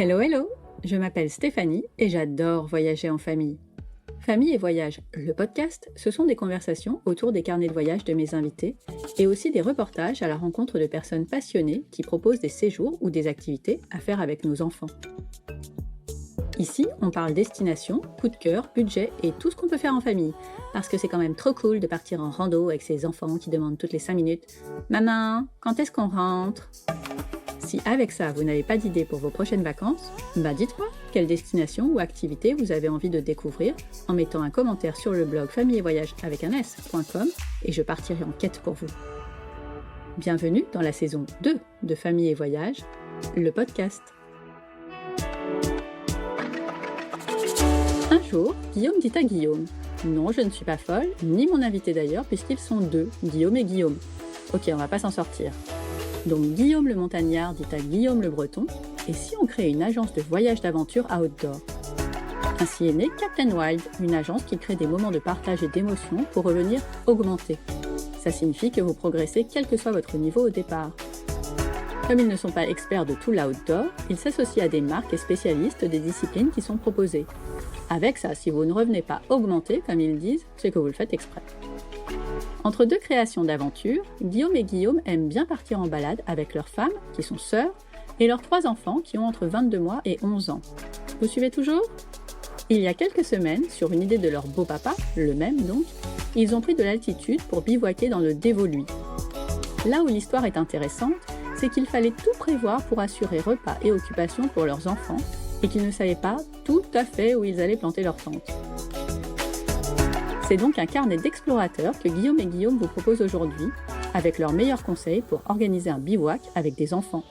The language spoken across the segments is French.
Hello, hello! Je m'appelle Stéphanie et j'adore voyager en famille. Famille et voyage, le podcast, ce sont des conversations autour des carnets de voyage de mes invités et aussi des reportages à la rencontre de personnes passionnées qui proposent des séjours ou des activités à faire avec nos enfants. Ici, on parle destination, coup de cœur, budget et tout ce qu'on peut faire en famille. Parce que c'est quand même trop cool de partir en rando avec ses enfants qui demandent toutes les 5 minutes « Maman, quand est-ce qu'on rentre ?» Si avec ça, vous n'avez pas d'idée pour vos prochaines vacances, dites-moi quelle destination ou activité vous avez envie de découvrir en mettant un commentaire sur le blog famille et voyage avec un s.com et je partirai en quête pour vous. Bienvenue dans la saison 2 de Famille et Voyage, le podcast. Un jour, Guillaume dit à Guillaume « Non, je ne suis pas folle, ni mon invité d'ailleurs, puisqu'ils sont deux, Guillaume et Guillaume. Ok, on va pas s'en sortir. » Donc Guillaume le montagnard dit à Guillaume le breton « Et si on crée une agence de voyage d'aventure outdoor ?» Ainsi est né Captain Wild, une agence qui crée des moments de partage et d'émotion pour revenir augmenter. Ça signifie que vous progressez quel que soit votre niveau au départ. Comme ils ne sont pas experts de tout l'outdoor, ils s'associent à des marques et spécialistes des disciplines qui sont proposées. Avec ça, si vous ne revenez pas augmenter, comme ils disent, c'est que vous le faites exprès. Entre deux créations d'aventure, Guillaume et Guillaume aiment bien partir en balade avec leurs femmes, qui sont sœurs, et leurs 3 enfants qui ont entre 22 mois et 11 ans. Vous suivez toujours ? Il y a quelques semaines, sur une idée de leur beau-papa, le même donc, ils ont pris de l'altitude pour bivouaquer dans le Dévoluy. Là où l'histoire est intéressante, c'est qu'il fallait tout prévoir pour assurer repas et occupation pour leurs enfants, et qu'ils ne savaient pas tout à fait où ils allaient planter leur tente. C'est donc un carnet d'explorateurs que Guillaume et Guillaume vous proposent aujourd'hui, avec leurs meilleurs conseils pour organiser un bivouac avec des enfants.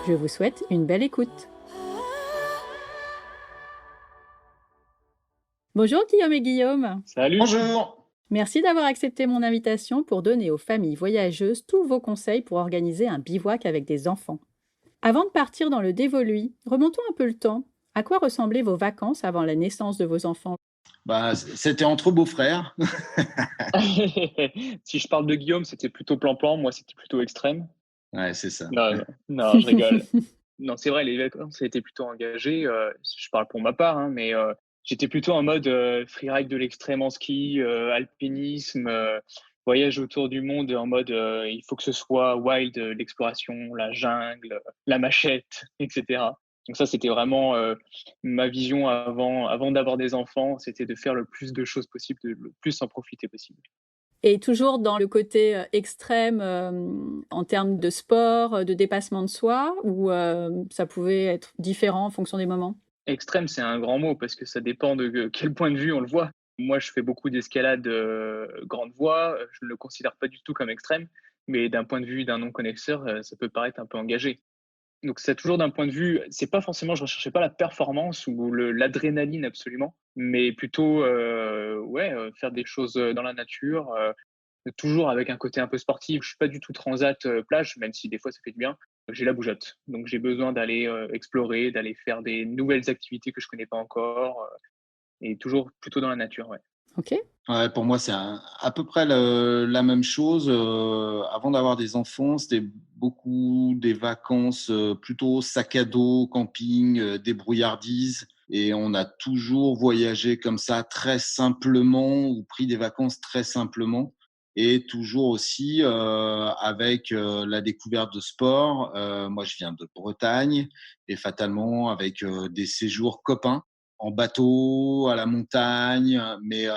Je vous souhaite une belle écoute. Bonjour Guillaume et Guillaume. Salut. Bonjour. Merci d'avoir accepté mon invitation pour donner aux familles voyageuses tous vos conseils pour organiser un bivouac avec des enfants. Avant de partir dans le Dévoluy, remontons un peu le temps. À quoi ressemblaient vos vacances avant la naissance de vos enfants ? C'était entre beaux-frères. Si je parle de Guillaume, c'était plutôt plan-plan. Moi, c'était plutôt extrême. Ouais, c'est ça. Non, je rigole. Non, c'est vrai, les vacances étaient plutôt engagées. Je parle pour ma part, hein, mais j'étais plutôt en mode freeride de l'extrême en ski, alpinisme, voyage autour du monde en mode il faut que ce soit wild, l'exploration, la jungle, la machette, etc. Donc ça, c'était vraiment ma vision avant d'avoir des enfants, c'était de faire le plus de choses possible, de le plus en profiter possible. Et toujours dans le côté extrême en termes de sport, de dépassement de soi, ou ça pouvait être différent en fonction des moments ? Extrême, c'est un grand mot parce que ça dépend de quel point de vue on le voit. Moi, je fais beaucoup d'escalade grande voie, je ne le considère pas du tout comme extrême, mais d'un point de vue d'un non-connaisseur, ça peut paraître un peu engagé. Donc c'est toujours d'un point de vue, c'est pas forcément, je recherchais pas la performance ou l'adrénaline absolument, mais plutôt faire des choses dans la nature, toujours avec un côté un peu sportif. Je suis pas du tout transat plage, même si des fois ça fait du bien. J'ai la bougeotte, donc j'ai besoin d'aller explorer, d'aller faire des nouvelles activités que je connais pas encore, et toujours plutôt dans la nature, ouais. Ok. Ouais, pour moi, c'est à peu près la même chose. Avant d'avoir des enfants, c'était beaucoup des vacances plutôt sac à dos, camping, débrouillardise. Et on a toujours voyagé comme ça très simplement ou pris des vacances très simplement. Et toujours aussi avec la découverte de sport. Moi, je viens de Bretagne et fatalement avec des séjours copains en bateau, à la montagne, mais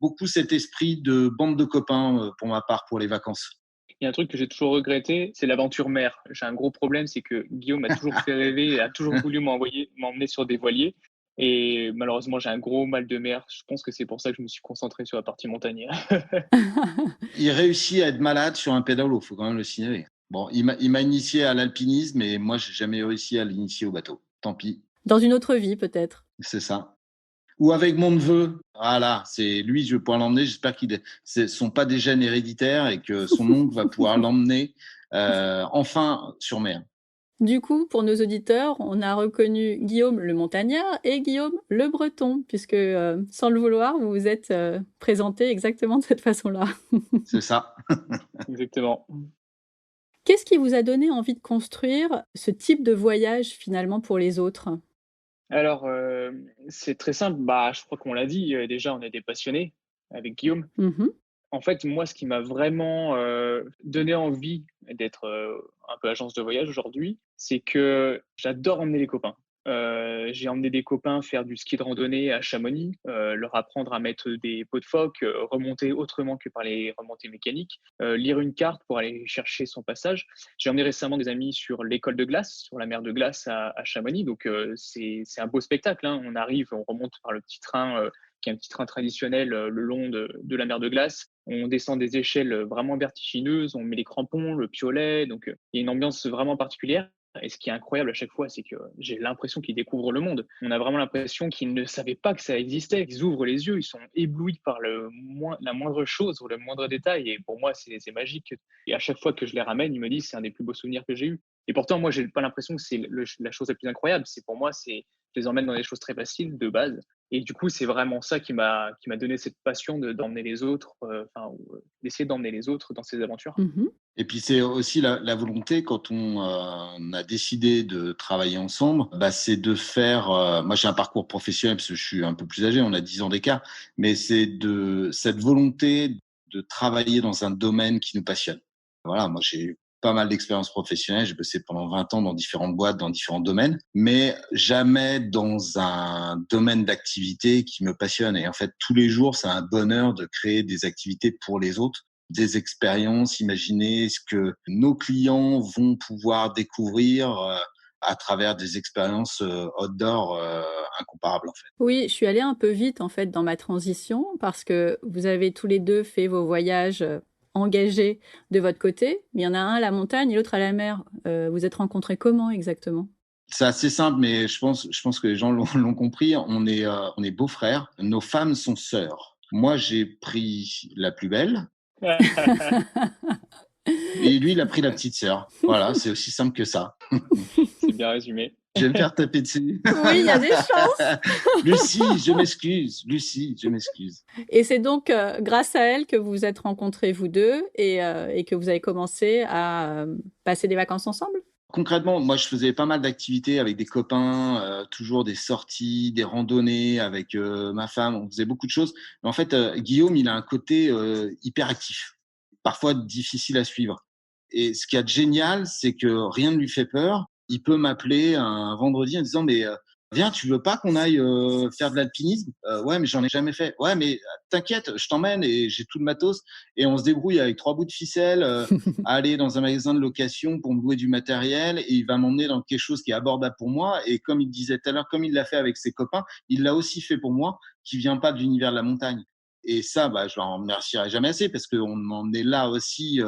beaucoup cet esprit de bande de copains pour ma part pour les vacances. Il y a un truc que j'ai toujours regretté, c'est l'aventure mer. J'ai un gros problème, c'est que Guillaume a toujours fait rêver et a toujours voulu m'emmener sur des voiliers. Et malheureusement, j'ai un gros mal de mer. Je pense que c'est pour ça que je me suis concentré sur la partie montagnère. Il réussit à être malade sur un pédalo, il faut quand même le signaler. Bon, il m'a initié à l'alpinisme, mais moi, j'ai jamais réussi à l'initier au bateau. Tant pis. Dans une autre vie, peut-être. C'est ça. Ou avec mon neveu. Voilà, c'est lui, je vais pouvoir l'emmener. J'espère qu'ils ne sont pas des gènes héréditaires et que son oncle va pouvoir l'emmener enfin sur mer. Du coup, pour nos auditeurs, on a reconnu Guillaume le montagnard et Guillaume le breton, puisque sans le vouloir, vous vous êtes présenté exactement de cette façon-là. C'est ça. Exactement. Qu'est-ce qui vous a donné envie de construire ce type de voyage finalement pour les autres? Alors, c'est très simple, bah, je crois qu'on l'a dit, déjà on est des passionnés avec Guillaume. Mmh. En fait, moi, ce qui m'a vraiment, donné envie d'être, un peu agence de voyage aujourd'hui, c'est que j'adore emmener les copains. J'ai emmené des copains faire du ski de randonnée à Chamonix, leur apprendre à mettre des pots de phoque, remonter autrement que par les remontées mécaniques, lire une carte pour aller chercher son passage. J'ai emmené récemment des amis sur l'école de glace, sur la mer de glace à Chamonix, donc c'est un beau spectacle, hein. On arrive, on remonte par le petit train, qui est un petit train traditionnel, le long de la mer de glace. On descend des échelles vraiment vertigineuses, on met les crampons, le piolet, donc il y a une ambiance vraiment particulière. Et ce qui est incroyable à chaque fois, c'est que j'ai l'impression qu'ils découvrent le monde. On a vraiment l'impression qu'ils ne savaient pas que ça existait. Ils ouvrent les yeux, ils sont éblouis par la moindre chose ou le moindre détail. Et pour moi, c'est magique. Et à chaque fois que je les ramène, ils me disent c'est un des plus beaux souvenirs que j'ai eu. Et pourtant, moi, j'ai pas l'impression que c'est la chose la plus incroyable. C'est pour moi, je les emmène dans des choses très faciles de base. Et du coup, c'est vraiment ça qui m'a donné cette passion d'emmener les autres, d'essayer d'emmener les autres dans ces aventures. Mmh. Et puis c'est aussi la volonté quand on a décidé de travailler ensemble, bah, c'est de faire, moi j'ai un parcours professionnel parce que je suis un peu plus âgé, on a 10 ans d'écart, mais c'est de cette volonté de travailler dans un domaine qui nous passionne. Voilà, moi j'ai eu pas mal d'expériences professionnelles, j'ai bossé pendant 20 ans dans différentes boîtes, dans différents domaines, mais jamais dans un domaine d'activité qui me passionne. Et en fait, tous les jours, c'est un bonheur de créer des activités pour les autres, des expériences, imaginer ce que nos clients vont pouvoir découvrir à travers des expériences outdoor incomparables en fait. Oui, je suis allée un peu vite en fait dans ma transition parce que vous avez tous les 2 fait vos voyages, engagés de votre côté, mais il y en a un à la montagne et l'autre à la mer. Vous êtes rencontrés comment exactement? C'est assez simple, mais je pense que les gens l'ont compris. On est beaux-frères. Nos femmes sont sœurs. Moi, j'ai pris la plus belle et lui, il a pris la petite sœur. Voilà, c'est aussi simple que ça. C'est bien résumé. Je vais me faire taper dessus. Oui, il y a des chances. Lucie, je m'excuse. Lucie, je m'excuse. Et c'est donc, grâce à elle que vous vous êtes rencontrés vous 2 et que vous avez commencé à, passer des vacances ensemble? Concrètement, moi, je faisais pas mal d'activités avec des copains, toujours des sorties, des randonnées avec ma femme. On faisait beaucoup de choses. Mais en fait, Guillaume, il a un côté hyper actif, parfois difficile à suivre. Et ce qu'il y a de génial, c'est que rien ne lui fait peur. Il peut m'appeler un vendredi en disant, mais viens, tu veux pas qu'on aille faire de l'alpinisme? Ouais, mais j'en ai jamais fait. Ouais, mais t'inquiète, je t'emmène et j'ai tout le matos. Et on se débrouille avec 3 bouts de ficelle à aller dans un magasin de location pour me louer du matériel et il va m'emmener dans quelque chose qui est abordable pour moi. Et comme il disait tout à l'heure, comme il l'a fait avec ses copains, il l'a aussi fait pour moi, qui vient pas de l'univers de la montagne. Et ça, bah, je l'en remercierai jamais assez parce qu'on m'en est là aussi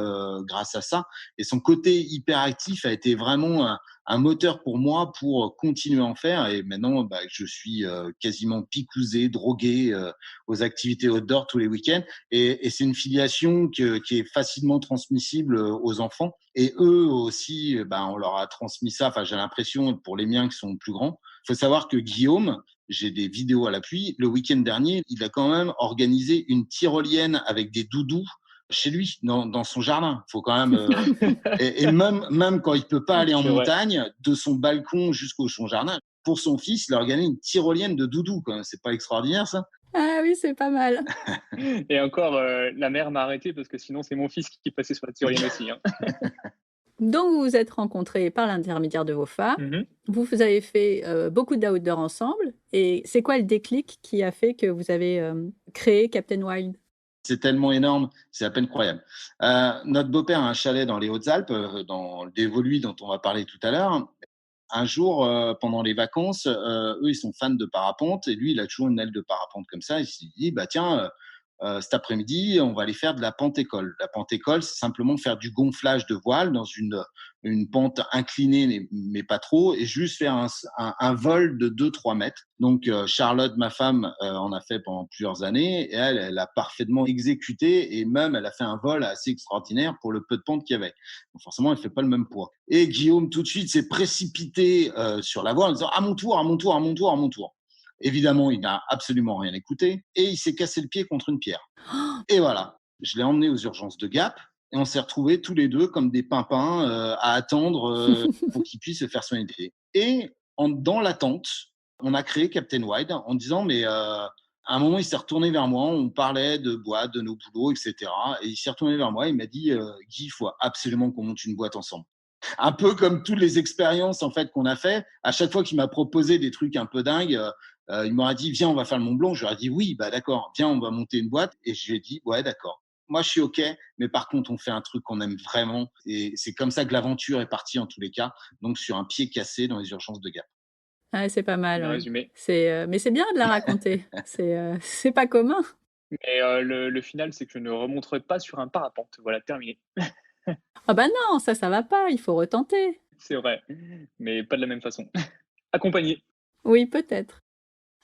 grâce à ça. Et son côté hyperactif a été vraiment un moteur pour moi pour continuer à en faire. Et maintenant, bah, je suis quasiment picousé, drogué aux activités outdoor tous les week-ends. Et c'est une filiation qui est facilement transmissible aux enfants. Et eux aussi, bah, on leur a transmis ça. Enfin, j'ai l'impression pour les miens qui sont plus grands. Il faut savoir que Guillaume, j'ai des vidéos à l'appui. Le week-end dernier, il a quand même organisé une tyrolienne avec des doudous chez lui, dans son jardin. Faut quand même. Et même quand il peut pas aller en C'est vrai. montagne, de son balcon jusqu'au son jardin, pour son fils, il a organisé une tyrolienne de doudous. Quand même, c'est pas extraordinaire ça? Ah oui, c'est pas mal. Et encore, la mère m'a arrêté parce que sinon c'est mon fils qui passait sur la tyrolienne aussi, hein. Donc vous vous êtes rencontrés par l'intermédiaire de vos femmes. Mmh. Vous avez fait, beaucoup d'outdoor ensemble et c'est quoi le déclic qui a fait que vous avez, créé Captain Wild? C'est tellement énorme, c'est à peine croyable. Notre beau-père a un chalet dans les Hautes-Alpes, dans le Dévoluy dont on va parler tout à l'heure. Un jour, pendant les vacances, eux, ils sont fans de parapente et lui, il a toujours une aile de parapente comme ça. Il s'est dit, bah tiens, cet après-midi, on va aller faire de la pente-école. La pente-école, c'est simplement faire du gonflage de voile dans une pente inclinée, mais pas trop, et juste faire un vol de 2-3 mètres. Donc, Charlotte, ma femme, en a fait pendant plusieurs années, et elle a parfaitement exécuté, et même, elle a fait un vol assez extraordinaire pour le peu de pente qu'il y avait. Donc, forcément, elle ne fait pas le même poids. Et Guillaume, tout de suite, s'est précipité sur la voile en disant « à mon tour, à mon tour, à mon tour, à mon tour ». Évidemment, il n'a absolument rien écouté et il s'est cassé le pied contre une pierre. Et voilà, je l'ai emmené aux urgences de Gap Et on s'est retrouvés tous les deux comme des pimpins à attendre pour qu'il puisse se faire soigner. Et dans l'attente, on a créé Captain Wide en disant, mais à un moment, il s'est retourné vers moi, on parlait de boîte, de nos boulots, etc. Et il s'est retourné vers moi, il m'a dit, Guy, il faut absolument qu'on monte une boîte ensemble. Un peu comme toutes les expériences en fait qu'on a fait. À chaque fois qu'il m'a proposé des trucs un peu dingues, il m'aurait dit viens, on va faire le Mont Blanc. Je lui ai dit oui, bah d'accord, viens, on va monter une boîte. Et je lui ai dit ouais, d'accord. Moi, je suis ok, mais par contre, on fait un truc qu'on aime vraiment. Et c'est comme ça que l'aventure est partie en tous les cas. Donc sur un pied cassé dans les urgences de Gap. Ouais, c'est pas mal, Bien ouais. résumé. Mais c'est bien de la raconter. C'est pas commun. Mais le final, c'est que je ne remonterai pas sur un parapente. Voilà, terminé. Ah bah non, ça va pas, il faut retenter. C'est vrai, mais pas de la même façon. Accompagné. Oui, peut-être.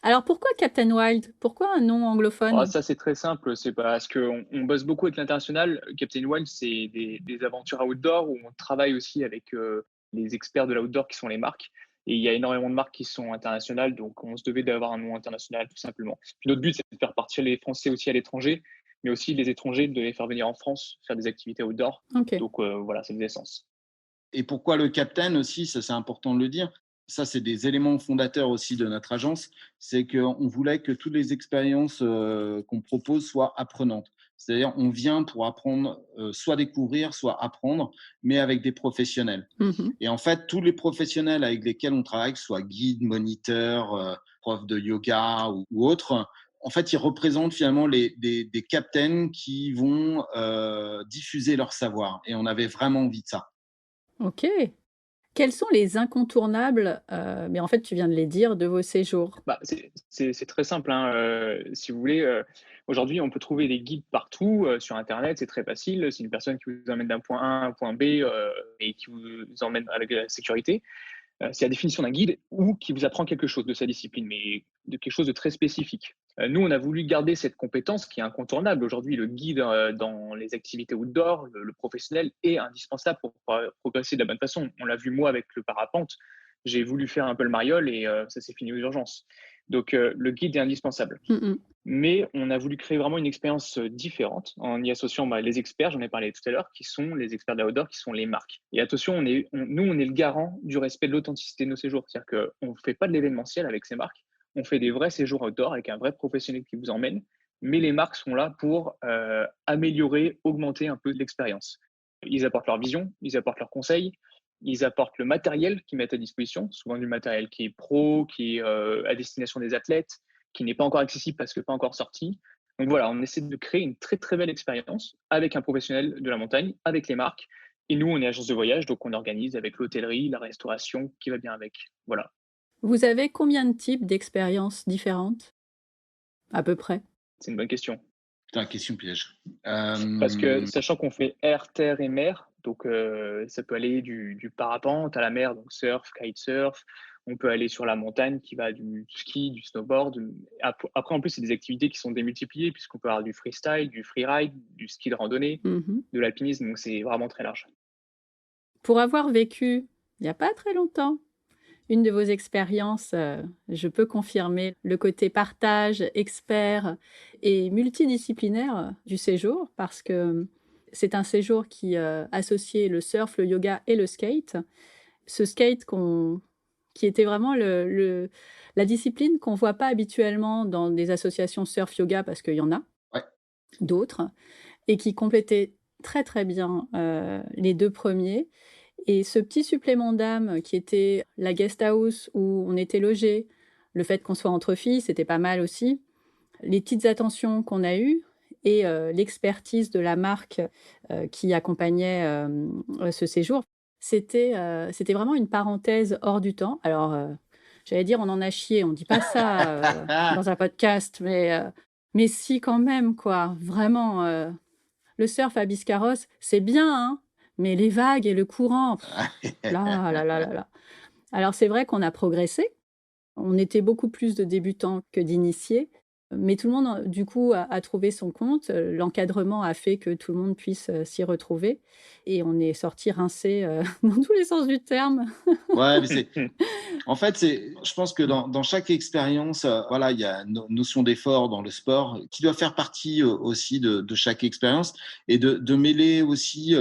Alors pourquoi Captain Wild? Pourquoi un nom Oh, anglophone? ça, c'est très simple. C'est parce qu'on bosse beaucoup avec l'international. Captain Wild, c'est des aventures outdoor où on travaille aussi avec les experts de l'outdoor qui sont les marques. Et il y a énormément de marques qui sont internationales, donc on se devait d'avoir un nom international tout simplement. Puis notre but, c'est de faire partir les Français aussi à l'étranger, mais aussi les étrangers, de les faire venir en France, faire des activités outdoor. OK. Donc voilà, c'est l'essence. Et pourquoi le Captain aussi, ça c'est important de le dire. Ça, c'est des éléments fondateurs aussi de notre agence. C'est qu'on voulait que toutes les expériences qu'on propose soient apprenantes. C'est-à-dire, on vient pour apprendre, soit découvrir, soit apprendre, mais avec des professionnels. Mmh. Et en fait, tous les professionnels avec lesquels on travaille, que ce soit guide, moniteur, prof de yoga ou autres, en fait, ils représentent finalement des captains qui vont diffuser leur savoir. Et on avait vraiment envie de ça. OK. Quels sont les incontournables, mais en fait, tu viens de les dire, de vos séjours? Bah, c'est très simple, hein, si vous voulez, aujourd'hui, on peut trouver des guides partout, sur internet, c'est très facile. C'est une personne qui vous emmène d'un point A à un point B, et qui vous emmène avec de la sécurité. C'est la définition d'un guide ou qui vous apprend quelque chose de sa discipline, mais de quelque chose de très spécifique. Nous, on a voulu garder cette compétence qui est incontournable. Aujourd'hui, le guide, dans les activités outdoor, le professionnel est indispensable pour pouvoir progresser de la bonne façon. On l'a vu moi avec le parapente, j'ai voulu faire un peu le mariole et ça s'est fini aux urgences. Donc le guide est indispensable. Mmh mh. Mais on a voulu créer vraiment une expérience différente en y associant les experts, j'en ai parlé tout à l'heure, qui sont les experts de l'outdoor, qui sont les marques. Et attention, nous, on est le garant du respect de l'authenticité de nos séjours. C'est-à-dire qu'on ne fait pas de l'événementiel avec ces marques, on fait des vrais séjours outdoor avec un vrai professionnel qui vous emmène, mais les marques sont là pour améliorer, augmenter un peu l'expérience. Ils apportent leur vision, ils apportent leurs conseils, ils apportent le matériel qu'ils mettent à disposition, souvent du matériel qui est pro, qui est à destination des athlètes, qui n'est pas encore accessible parce que pas encore sorti. Donc voilà, on essaie de créer une très très belle expérience avec un professionnel de la montagne, avec les marques. Et nous, on est agence de voyage, donc on organise avec l'hôtellerie, la restauration qui va bien avec. Voilà. Vous avez combien de types d'expériences différentes? À peu près? C'est une bonne question. Putain, question piège. Parce que sachant qu'on fait air, terre et mer, donc ça peut aller du parapente à la mer, donc surf, kitesurf. On peut aller sur la montagne qui va du ski, du snowboard. Après, en plus, c'est des activités qui sont démultipliées puisqu'on peut avoir du freestyle, du freeride, du ski de randonnée, Mmh. de l'alpinisme, donc c'est vraiment très large. Pour avoir vécu, il y a pas très longtemps, une de vos expériences, je peux confirmer le côté partage, expert et multidisciplinaire du séjour parce que c'est un séjour qui, associait le surf, le yoga et le skate. Ce skate qui était vraiment la discipline qu'on voit pas habituellement dans des associations surf-yoga parce qu'il y en a Ouais. d'autres et qui complétait très, très bien, les 2 premiers. Et ce petit supplément d'âme qui était la guest house où on était logés, le fait qu'on soit entre filles, c'était pas mal aussi. Les petites attentions qu'on a eues et l'expertise de la marque, qui accompagnait, ce séjour, c'était vraiment une parenthèse hors du temps. Alors, j'allais dire: «On en a chié», on dit pas ça, dans un podcast, mais si quand même quoi. Vraiment, le surf à Biscarrosse, c'est bien, hein, mais les vagues et le courant, là là là là là. Alors c'est vrai qu'on a progressé. On était beaucoup plus de débutants que d'initiés, Mais tout le monde, du coup, a trouvé son compte. L'encadrement a fait que tout le monde puisse, s'y retrouver et on est sortis rincés, dans tous les sens du terme. Ouais, mais en fait, je pense que dans chaque expérience, voilà, il y a une notion d'effort dans le sport qui doit faire partie aussi de chaque expérience et de mêler aussi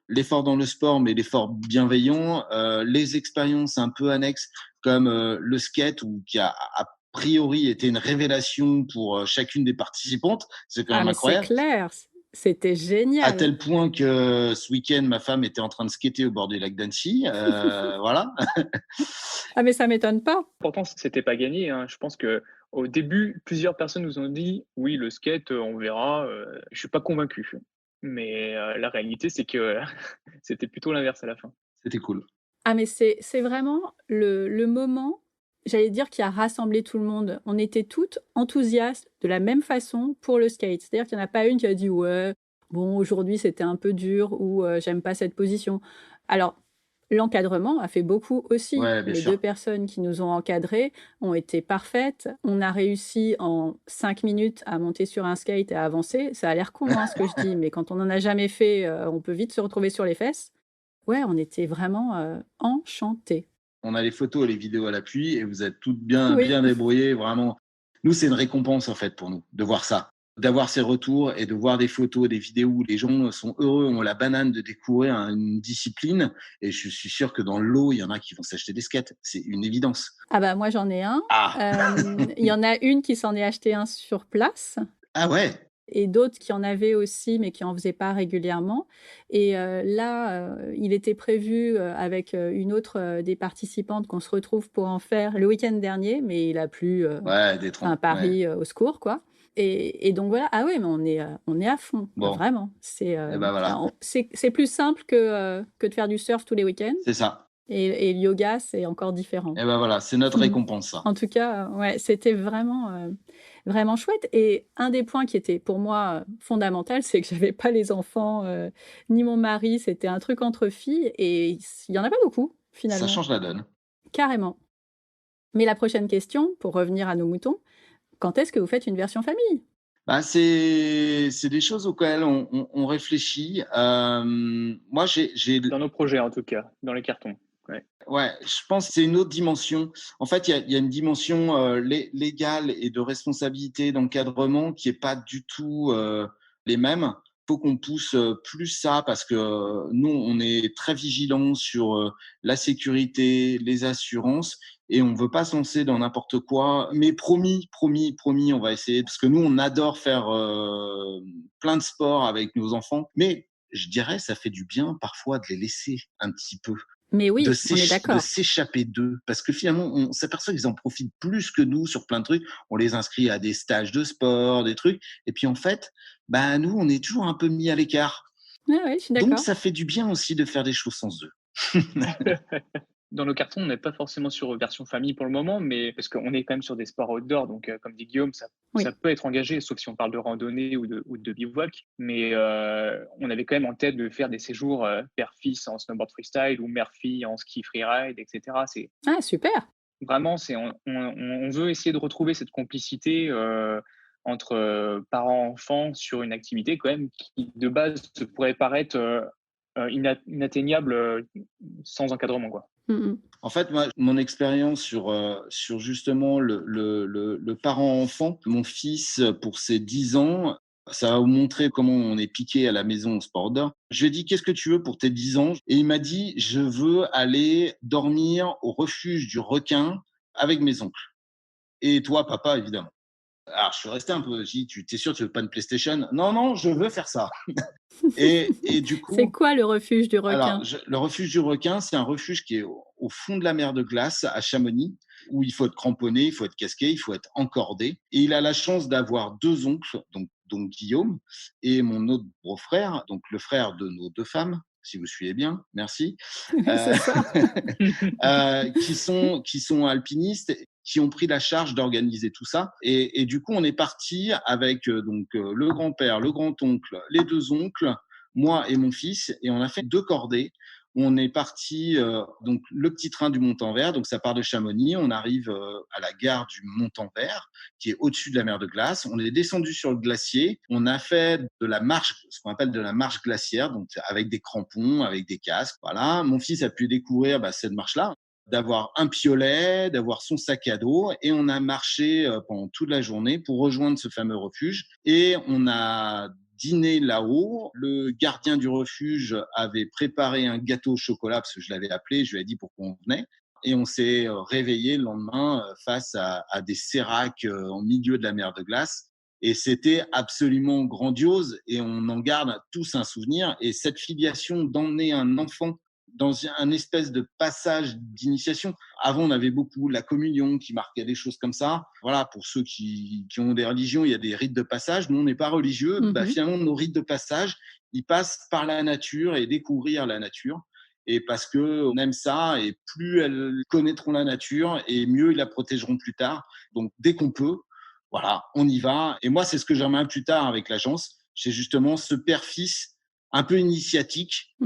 l'effort dans le sport, mais l'effort bienveillant, les expériences un peu annexes comme le skate qui a priori été une révélation pour chacune des participantes. C'est quand Ah même mais c'est incroyable. clair, c'était À génial. tel point que ce week-end, ma femme était en train de skater au bord du lac d'Annecy. Voilà. Ah mais ça m'étonne pas. Pourtant, c'était pas gagné, hein. Je pense qu'au début, plusieurs personnes nous ont dit: «Oui, le skate, on verra», je suis pas convaincu. Mais la réalité, c'est que c'était plutôt l'inverse à la fin. C'était cool. Ah mais c'est vraiment le moment, j'allais dire, qui a rassemblé tout le monde. On était toutes enthousiastes de la même façon pour le skate. C'est-à-dire qu'il y en a pas une qui a dit: «Ouais, bon aujourd'hui c'était un peu dur» ou «J'aime pas cette position». Alors, l'encadrement a fait beaucoup aussi. Ouais, bien Les 2 sûr. personnes qui nous ont encadrées ont été parfaites. On a réussi en 5 minutes à monter sur un skate et à avancer. Ça a l'air con, hein, ce que je dis, mais quand on en a jamais fait, on peut vite se retrouver sur les fesses. Ouais, on était vraiment, enchantés. On a les photos et les vidéos à l'appui et vous êtes toutes bien, Oui. bien débrouillées, vraiment. Nous, c'est une récompense, en fait, pour nous, de voir ça, d'avoir ces retours et de voir des photos, des vidéos où les gens sont heureux, ont la banane de découvrir une discipline. Et je suis sûr que dans le lot, il y en a qui vont s'acheter des skates. C'est une évidence. Ah bah, moi, j'en ai un. Ah! Il y en a une qui s'en est acheté un sur place Ah ouais! et d'autres qui en avaient aussi, mais qui en faisaient pas régulièrement et là, il était prévu, avec, une autre, des participantes qu'on se retrouve pour en faire le week-end dernier, mais il a plu, Ouais, des troncs, enfin ouais. Paris, au secours, quoi et donc voilà. Ah oui, mais on est à fond, Bon, vraiment. et ben voilà, Alors c'est plus simple que de faire du surf tous les week-ends c'est ça. et le yoga, c'est encore différent. Et ben voilà, c'est notre récompense, ça. En tout cas, ouais, c'était vraiment, vraiment chouette et un des points qui était pour moi, fondamental, c'est que j'avais pas les enfants, ni mon mari. C'était un truc entre filles et il y en a pas beaucoup, Ça finalement. change la donne. Carrément. Mais la prochaine question, pour revenir à nos moutons, quand est-ce que vous faites une version famille? Bah, c'est des choses auxquelles on réfléchit. Moi, j'ai Dans nos projets, en tout cas, dans les cartons. Ouais. ouais, je pense que c'est une autre dimension. En fait, il y a une dimension légale et de responsabilité d'encadrement qui est pas du tout les mêmes. Il faut qu'on pousse plus ça parce que nous, on est très vigilants sur la sécurité, les assurances et on veut pas se lancer dans n'importe quoi. Mais promis, promis, promis, on va essayer parce que nous, on adore faire plein de sports avec nos enfants. Mais je dirais, ça fait du bien parfois de les laisser un petit peu Mais de oui, on est d'accord. s'échapper d'eux. Parce que finalement, on s'aperçoit qu'ils en profitent plus que nous sur plein de trucs. On les inscrit à des stages de sport, des trucs. Et puis en fait, bah, nous, on est toujours un peu mis à l'écart. Ouais, ouais, je suis Donc d'accord. ça fait du bien aussi de faire des choses sans eux. Dans nos cartons, on n'est pas forcément sur version famille pour le moment, mais parce qu'on est quand même sur des sports outdoor, donc comme dit Guillaume, ça Oui. peut être engagé, sauf si on parle de randonnée ou de bivouac. Mais on avait quand même en tête de faire des séjours père-fils en snowboard freestyle ou mère-fille en ski freeride, etc. C'est Ah super! vraiment, on veut essayer de retrouver cette complicité entre parents-enfants sur une activité quand même qui de base pourrait paraître inatteignable sans encadrement, quoi. Mmh mh. En fait, moi, mon expérience sur justement le parent-enfant, mon fils, pour ses 10 ans, ça va vous montrer comment on est piqué à la maison au sport outdoor. Je lui ai dit: «Qu'est-ce que tu veux pour tes 10 ans?» Et il m'a dit: «Je veux aller dormir au refuge du requin avec mes oncles et toi, papa, évidemment». Alors je suis resté un peu, j'ai dit: «Tu es sûr, tu veux pas une PlayStation?» «Non, non, je veux faire ça». Et du C'est coup, quoi le refuge du alors, requin? le refuge du requin, c'est un refuge qui est au fond de la mer de glace à Chamonix, où il faut être cramponné, il faut être casqué, il faut être encordé. Et il a la chance d'avoir deux oncles, donc Guillaume et mon autre beau-frère, donc le frère de nos deux femmes, si vous suivez bien, merci, C'est euh, ça. qui sont alpinistes, qui ont pris la charge d'organiser tout ça. Et du coup, on est parti avec le grand-père, le grand-oncle, les deux oncles, moi et mon fils, et on a fait deux cordées. On est parti, donc le petit train du Montanvert, donc ça part de Chamonix, on arrive à la gare du Montanvert, qui est au-dessus de la mer de glace. On est descendu sur le glacier, on a fait de la marche, ce qu'on appelle de la marche glaciaire, donc avec des crampons, avec des casques, voilà. Mon fils a pu découvrir cette marche-là, d'avoir un piolet, d'avoir son sac à dos, et on a marché pendant toute la journée pour rejoindre ce fameux refuge. Et on a dîné là-haut. Le gardien du refuge avait préparé un gâteau au chocolat, parce que je l'avais appelé, je lui ai dit pourquoi on venait. Et on s'est réveillé le lendemain face à des séracs en milieu de la mer de glace. Et c'était absolument grandiose, et on en garde tous un souvenir. Et cette filiation d'emmener un enfant dans un espèce de passage d'initiation. Avant, on avait beaucoup la communion qui marquait des choses comme ça. Voilà, pour ceux qui ont des religions, il y a des rites de passage. Nous, on n'est pas religieux. Finalement, nos rites de passage, ils passent par la nature et découvrir la nature. Et parce qu'on aime ça, et plus elles connaîtront la nature, et mieux ils la protégeront plus tard. Donc, dès qu'on peut, voilà, on y va. Et moi, c'est ce que j'aimerais plus tard avec l'agence. C'est justement ce père-fils un peu initiatique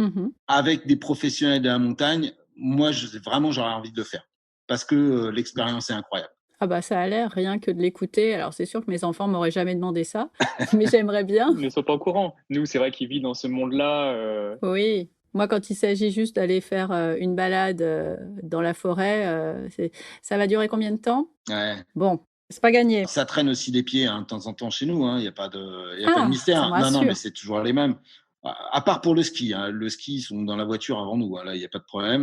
avec des professionnels de la montagne. Moi, j'aurais envie de le faire parce que l'expérience est incroyable. Ah bah ça a l'air, rien que de l'écouter. Alors c'est sûr que mes enfants m'auraient jamais demandé ça, mais j'aimerais bien. Ils ne sont pas au courant. Nous, c'est vrai qu'ils vivent dans ce monde-là. Oui, moi quand il s'agit juste d'aller faire une balade dans la forêt, ça va durer combien de temps? Ouais. Bon, c'est pas gagné. Ça traîne aussi des pieds de temps en temps chez nous. Il n'y a pas de mystère. Non, mais c'est toujours les mêmes. À part pour le ski. Le ski, ils sont dans la voiture avant nous. Là, il n'y a pas de problème.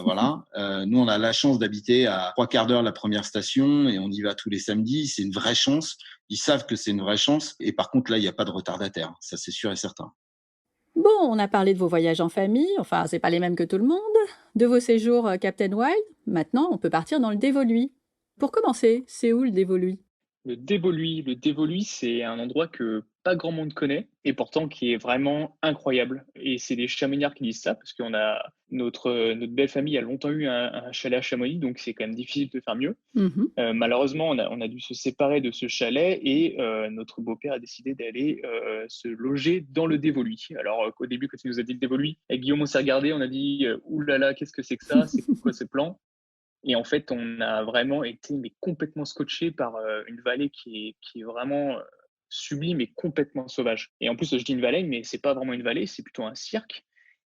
Voilà. Nous, on a la chance d'habiter à 3/4 d'heure de la première station, et on y va tous les samedis. C'est une vraie chance. Ils savent que c'est une vraie chance. Et par contre, là, il n'y a pas de retardataire. Ça, c'est sûr et certain. Bon, on a parlé de vos voyages en famille. Enfin, c'est pas les mêmes que tout le monde. De vos séjours Captain Wild. Maintenant, on peut partir dans le Dévoluy. Pour commencer, c'est où le Dévoluy? Le Dévoluy, c'est un endroit que pas grand monde connaît et pourtant qui est vraiment incroyable. Et c'est les Chamonniards qui disent ça parce qu'on a notre belle famille a longtemps eu un chalet à Chamonix, donc c'est quand même difficile de faire mieux. Malheureusement, on a dû se séparer de ce chalet et notre beau-père a décidé d'aller se loger dans le Dévoluy. Alors au début, quand il nous a dit le Dévoluy, avec Guillaume, on s'est regardé, on a dit oulala, qu'est-ce que c'est que ça? C'est quoi ce plan? Et en fait, on a vraiment été complètement scotché par une vallée qui est vraiment sublime et complètement sauvage. Et en plus, je dis une vallée, mais c'est pas vraiment une vallée, c'est plutôt un cirque.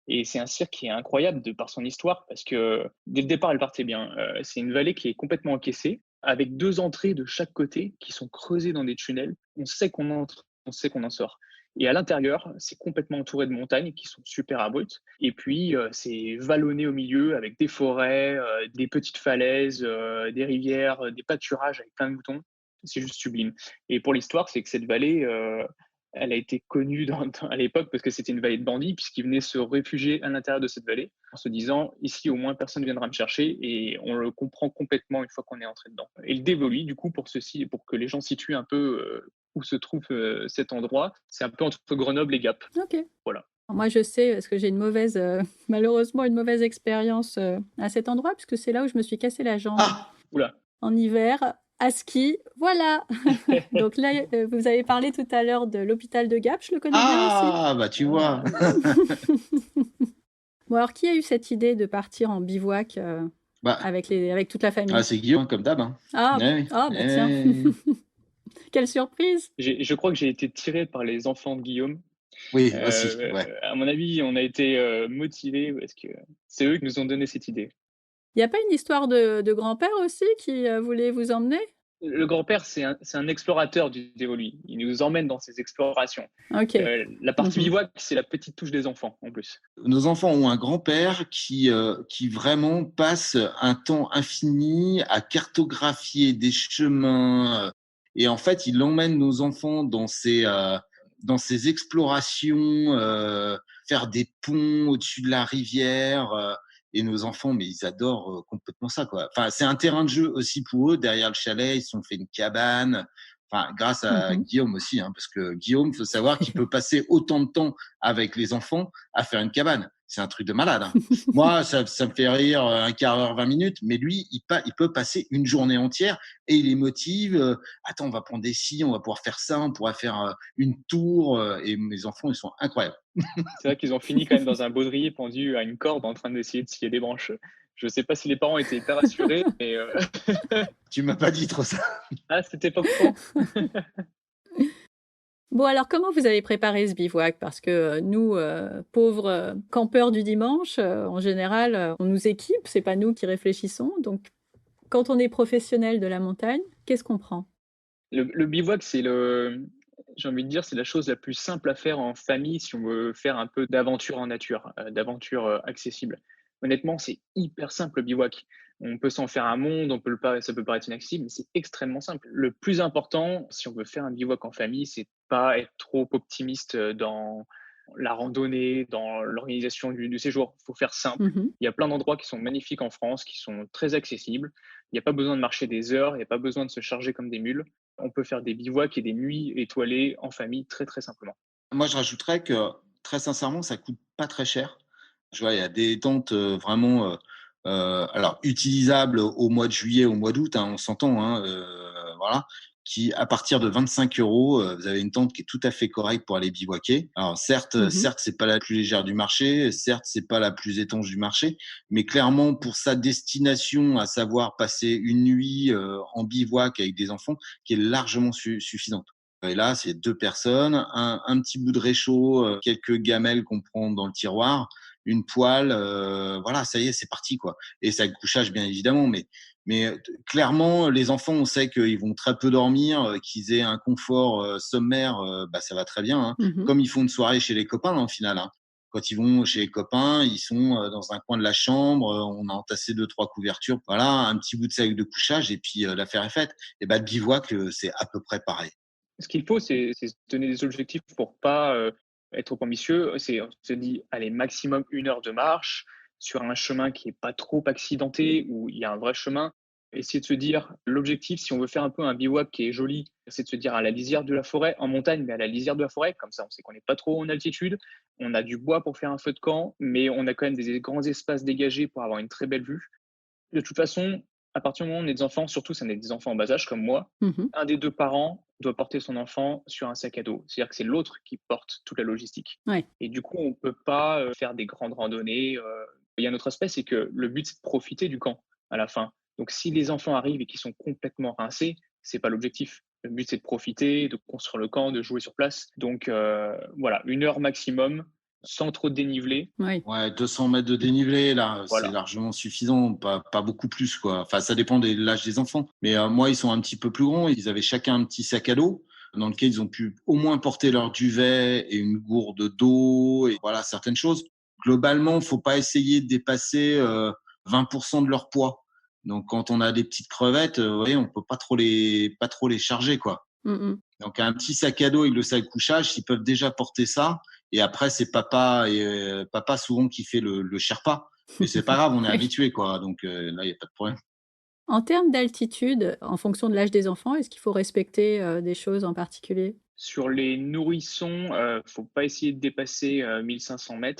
Et c'est un cirque qui est incroyable de par son histoire, parce que dès le départ, elle partait bien. C'est une vallée qui est complètement encaissée, avec 2 entrées de chaque côté qui sont creusées dans des tunnels. On sait qu'on entre, on sait qu'on en sort. Et à l'intérieur, c'est complètement entouré de montagnes qui sont super abruptes. Et puis, c'est vallonné au milieu avec des forêts, des petites falaises, des rivières, des pâturages avec plein de moutons. C'est juste sublime. Et pour l'histoire, c'est que cette vallée, elle a été connue à l'époque parce que c'était une vallée de bandits, puisqu'ils venaient se réfugier à l'intérieur de cette vallée en se disant « ici, au moins, personne ne viendra me chercher ». Et on le comprend complètement une fois qu'on est entré dedans. Et le Dévoluy, du coup, pour que les gens situent un peu où se trouve cet endroit, c'est un peu entre Grenoble et Gap. Ok. Voilà. Moi, je sais, parce que j'ai malheureusement une mauvaise expérience à cet endroit, puisque c'est là où je me suis cassé la jambe en hiver, à ski. Voilà. Donc là, vous avez parlé tout à l'heure de l'hôpital de Gap, je le connais bien aussi. Ah, bah tu vois. Bon, alors qui a eu cette idée de partir en bivouac avec toute la famille? Ah, c'est Guillaume, comme d'hab. Tiens. Quelle surprise! Je crois que j'ai été tiré par les enfants de Guillaume. Oui, aussi, ouais. À mon avis, on a été motivés parce que c'est eux qui nous ont donné cette idée. Il n'y a pas une histoire de grand-père aussi qui voulait vous emmener? Le grand-père, c'est un explorateur du Dévoluy. Il nous emmène dans ses explorations. Ok. La partie bivouac, c'est la petite touche des enfants, en plus. Nos enfants ont un grand-père qui vraiment passe un temps infini à cartographier des chemins. Et en fait, il emmène nos enfants dans ces explorations, faire des ponts au-dessus de la rivière. Et nos enfants, mais ils adorent complètement ça, quoi. Enfin, c'est un terrain de jeu aussi pour eux. Derrière le chalet, ils se sont fait une cabane. Enfin, grâce à Guillaume aussi, parce que Guillaume, il faut savoir qu'il peut passer autant de temps avec les enfants à faire une cabane. C'est un truc de malade, hein. Moi, ça me fait rire un quart d'heure, 20 minutes, mais lui, il peut passer une journée entière et il les motive. Attends, on va prendre des scies, on va pouvoir faire ça, on pourra faire une tour. Et mes enfants, ils sont incroyables. C'est vrai qu'ils ont fini quand même dans un baudrier pendu à une corde en train d'essayer de scier des branches. Je sais pas si les parents étaient hyper rassurés, mais Tu m'as pas dit trop ça. ah, c'était pas courant. Bon, alors comment vous avez préparé ce bivouac? Parce que, nous, pauvres, campeurs du dimanche, en général, on nous équipe, c'est pas nous qui réfléchissons. Donc quand on est professionnel de la montagne, qu'est-ce qu'on prend? Le bivouac, j'ai envie de dire, c'est la chose la plus simple à faire en famille si on veut faire un peu d'aventure en nature, d'aventure, accessible. Honnêtement, c'est hyper simple le bivouac. On peut s'en faire un monde, ça peut paraître inaccessible, mais c'est extrêmement simple. Le plus important, si on veut faire un bivouac en famille, c'est pas être trop optimiste, dans la randonnée, dans l'organisation du séjour. Il faut faire simple. Mmh. Il y a plein d'endroits qui sont magnifiques en France, qui sont très accessibles. Il n'y a pas besoin de marcher des heures, il n'y a pas besoin de se charger comme des mules. On peut faire des bivouacs et des nuits étoilées en famille très, très simplement. Moi, je rajouterais que, très sincèrement, ça coûte pas très cher. Je vois, il y a des tentes vraiment alors utilisables au mois de juillet, au mois d'août, hein, on s'entend, hein, voilà, qui, à partir de 25 €, vous avez une tente qui est tout à fait correcte pour aller bivouaquer. Alors Mmh. certes, c'est pas la plus légère du marché, certes, c'est pas la plus étanche du marché, mais clairement, pour sa destination, à savoir passer une nuit en bivouac avec des enfants, qui est largement suffisante. Et là, c'est 2 personnes, un petit bout de réchaud, quelques gamelles qu'on prend dans le tiroir, une poêle, voilà, ça y est, c'est parti, quoi. Et ça, le couchage, bien évidemment, mais clairement, les enfants, on sait qu'ils vont très peu dormir, qu'ils aient un confort sommaire, bah, ça va très bien, hein. Mmh. Comme ils font une soirée chez les copains, au final, hein. Quand ils vont chez les copains, ils sont dans un coin de la chambre, on a entassé 2-3 couvertures, voilà, un petit bout de sac de couchage et puis l'affaire est faite. Et bah, le bivouac, c'est à peu près pareil. Ce qu'il faut, c'est se donner des objectifs pour pas, être trop ambitieux. On se dit: «Allez, maximum 1 heure de marche sur un chemin qui est pas trop accidenté, où il y a un vrai chemin». Essayer de se dire l'objectif, si on veut faire un peu un bivouac qui est joli, c'est de se dire à la lisière de la forêt, en montagne, mais à la lisière de la forêt, comme ça on sait qu'on n'est pas trop en altitude. On a du bois pour faire un feu de camp, mais on a quand même des grands espaces dégagés pour avoir une très belle vue. De toute façon, à partir du moment où on est des enfants, surtout si on est des enfants en bas âge comme moi, Mmh. un des 2 parents doit porter son enfant sur un sac à dos. C'est-à-dire que c'est l'autre qui porte toute la logistique Ouais. et du coup, on ne peut pas, faire des grandes randonnées. Il y a un autre aspect, c'est que le but, c'est de profiter du camp à la fin. Donc si les enfants arrivent et qu'ils sont complètement rincés, c'est pas l'objectif. Le but, c'est de profiter, de construire le camp, de jouer sur place. Donc voilà, 1 heure maximum, sans trop de dénivelé. Oui. Ouais, 200 mètres de dénivelé, là, c'est Voilà. largement suffisant, pas beaucoup plus, quoi. Enfin, ça dépend de l'âge des enfants. Mais moi, ils sont un petit peu plus grands. Ils avaient chacun un petit sac à dos dans lequel ils ont pu au moins porter leur duvet et une gourde d'eau et voilà, certaines choses. Globalement, faut pas essayer de dépasser 20% de leur poids. Donc, quand on a des petites crevettes, vous voyez, on peut pas trop les charger, quoi. Mmh mh. Donc un petit sac à dos avec le sac couchage, ils peuvent déjà porter ça. Et après, c'est papa et papa souvent qui fait le Sherpa. Mais c'est pas grave, on est Oui. habitué, quoi. Donc là, il y a pas de problème. En termes d'altitude, en fonction de l'âge des enfants, est-ce qu'il faut respecter, des choses en particulier? Sur les nourrissons, faut pas essayer de dépasser, 1 500 m.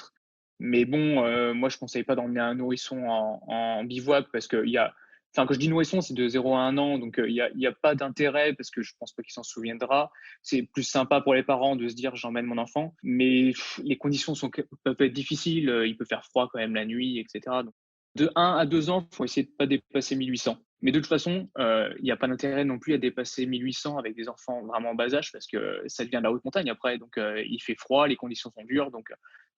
Mais bon, moi je conseille pas d'emmener un nourrisson en bivouac parce qu'il y a enfin quand je dis nourrisson, c'est de 0 à 1 an, donc il y a pas d'intérêt parce que je pense pas qu'il s'en souviendra. C'est plus sympa pour les parents de se dire: «J'emmène mon enfant», mais les conditions peuvent être difficiles, il peut faire froid quand même la nuit et cetera. Donc de 1 à 2 ans, faut essayer de pas dépasser 1 800. Mais de toute façon, il n'y a pas d'intérêt non plus à dépasser 1 800 avec des enfants vraiment en bas âge parce que ça devient de la haute montagne après. Donc, il fait froid, les conditions sont dures, donc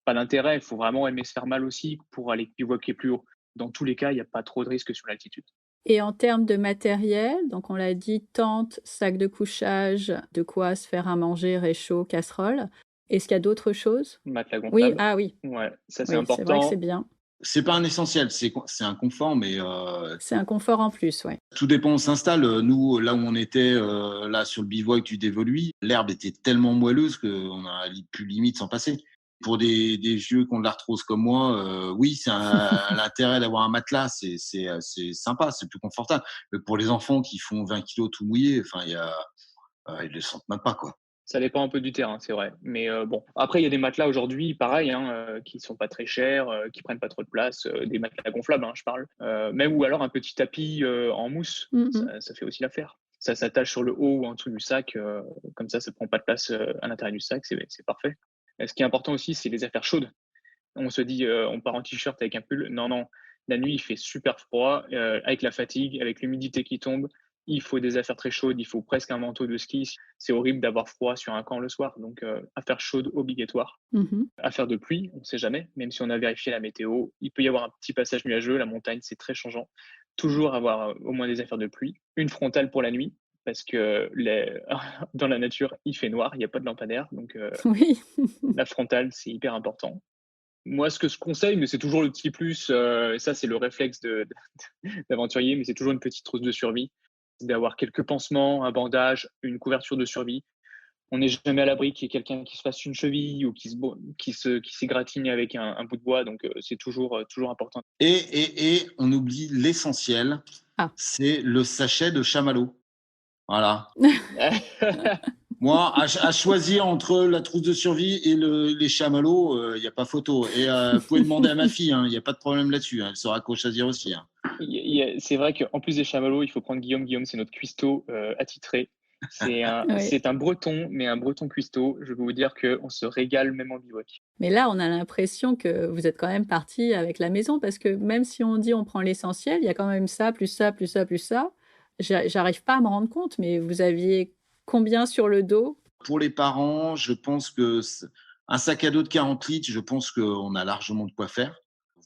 pas d'intérêt. Il faut vraiment aimer se faire mal aussi pour aller bivouaquer plus haut. Dans tous les cas, il n'y a pas trop de risques sur l'altitude. Et en termes de matériel, donc on l'a dit, tente, sac de couchage, de quoi se faire à manger, réchaud, casserole. Est-ce qu'il y a d'autres choses? Matelas Oui, gonflable, ah oui, ouais, ça c'est oui, c'est vrai que c'est important. bien. C'est pas un essentiel, c'est un confort, mais C'est un confort en plus, ouais. tout dépend où on s'installe. Nous, là où on était, là sur le bivouac du Dévoluy, l'herbe était tellement moelleuse qu'on a pu limite s'en passer. Pour des vieux qui ont de l'arthrose comme moi, oui, c'est l'intérêt d'avoir un matelas, c'est sympa, c'est plus confortable. Mais pour les enfants qui font 20 kilos tout mouillés, enfin, ils le sentent même pas, quoi. Ça dépend un peu du terrain, c'est vrai. Mais bon, après, il y a des matelas aujourd'hui, pareil, hein, qui sont pas très chers, qui prennent pas trop de place, des matelas gonflables, hein, je parle. Même ou alors un petit tapis en mousse, Mmh mh. ça fait aussi l'affaire. Ça s'attache sur le haut ou en dessous du sac, comme ça prend pas de place à l'intérieur du sac, c'est parfait. Et ce qui est important aussi, c'est les affaires chaudes. On se dit, on part en t-shirt avec un pull. Non, non, la nuit, il fait super froid, avec la fatigue, avec l'humidité qui tombe. Il faut des affaires très chaudes, il faut presque un manteau de ski. C'est horrible d'avoir froid sur un camp le soir, donc affaires chaudes obligatoires. Mmh. Affaires de pluie, on ne sait jamais, même si on a vérifié la météo, il peut y avoir un petit passage nuageux, la montagne, c'est très changeant. Toujours avoir au moins des affaires de pluie. Une frontale pour la nuit, parce que dans la nature, il fait noir, il n'y a pas de lampadaire, donc Oui. la frontale, c'est hyper important. Moi, ce que je conseille, mais c'est toujours le petit plus, et ça, c'est le réflexe d'aventurier, mais c'est toujours une petite trousse de survie. C'est d'avoir quelques pansements, un bandage, une couverture de survie. On n'est jamais à l'abri qu'il y ait quelqu'un qui se fasse une cheville ou qui s'égratigne avec un bout de bois, donc c'est toujours important. Et on oublie l'essentiel, Ah. c'est le sachet de chamallow. Voilà. Moi, à choisir entre la trousse de survie et les chamallows, il n'y a pas photo. Et vous pouvez demander à ma fille, il n'y a pas de problème là-dessus. Elle saura quoi choisir aussi. C'est vrai qu'en plus des chamallows, il faut prendre Guillaume. Guillaume, c'est notre cuistot attitré. Oui. C'est un breton, mais un breton cuistot. Je peux vous dire qu'on se régale même en bivouac. Mais là, on a l'impression que vous êtes quand même partis avec la maison parce que même si on dit on prend l'essentiel, il y a quand même ça, plus ça, plus ça, plus ça. J'arrive pas à me rendre compte, mais vous aviez combien sur le dos? Pour les parents, je pense que un sac à dos de 40 litres, je pense qu'on a largement de quoi faire.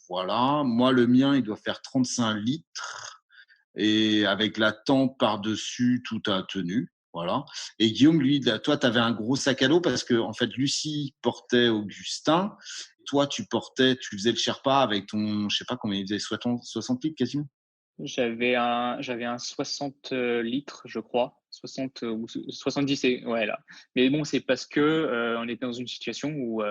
Voilà. Moi, le mien, il doit faire 35 litres. Et avec la tente par-dessus, tout a tenu. Voilà. Et Guillaume, lui, toi, tu avais un gros sac à dos parce que, en fait, Lucie portait Augustin. Toi, tu faisais le Sherpa avec ton, je sais pas combien il faisait, 60 litres quasiment. J'avais un 60 litres, je crois. 60 ou 70, ouais, là. Mais bon, c'est parce que on était dans une situation où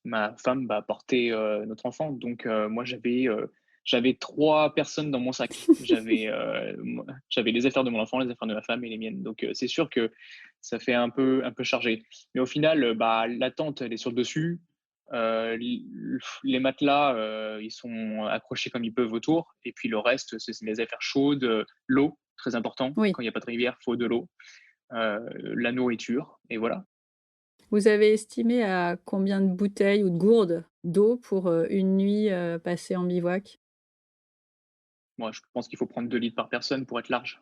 ma femme portait notre enfant. Donc, moi, j'avais trois personnes dans mon sac. J'avais les affaires de mon enfant, les affaires de ma femme et les miennes. Donc, c'est sûr que ça fait un peu chargé. Mais au final, la tente, elle est sur le dessus. Les matelas, ils sont accrochés comme ils peuvent autour. Et puis le reste, c'est les affaires chaudes, l'eau, très important. Oui. Quand il n'y a pas de rivière, il faut de l'eau, la nourriture, et voilà. Vous avez estimé à combien de bouteilles ou de gourdes d'eau pour, une nuit, passée en bivouac? Moi, je pense qu'il faut prendre 2 litres par personne pour être large.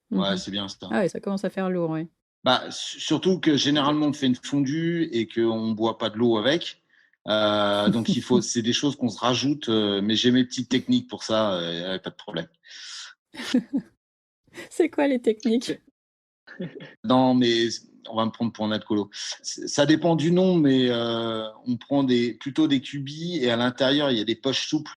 Ouais, Mmh. c'est bien ça. Ah ouais, ça commence à faire lourd, oui. Bah, surtout que généralement, on fait une fondue et qu'on ne boit pas de l'eau avec. Donc, c'est des choses qu'on se rajoute. Mais j'ai mes petites techniques pour ça, pas de problème. C'est quoi les techniques? C'est Non, mais on va me prendre pour un alcoolo. Ça dépend du nom, mais on prend plutôt des cubis et à l'intérieur, il y a des poches souples.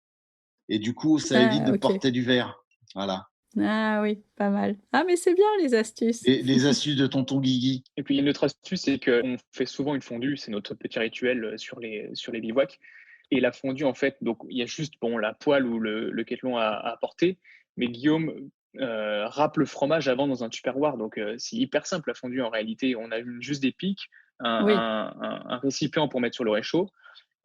Et du coup, ça évite Ah de OK. porter du verre. Voilà. Ah oui, pas mal. Ah mais c'est bien les astuces. Les astuces de tonton Guigui. Et puis, une autre astuce, c'est qu'on fait souvent une fondue, c'est notre petit rituel sur les bivouacs. Et la fondue, en fait, donc il y a juste bon, la poêle ou le kettlon à apporter, mais Guillaume râpe le fromage avant dans un tupperware. Donc, c'est hyper simple la fondue en réalité. On a juste des pics, Oui. un récipient pour mettre sur le réchaud.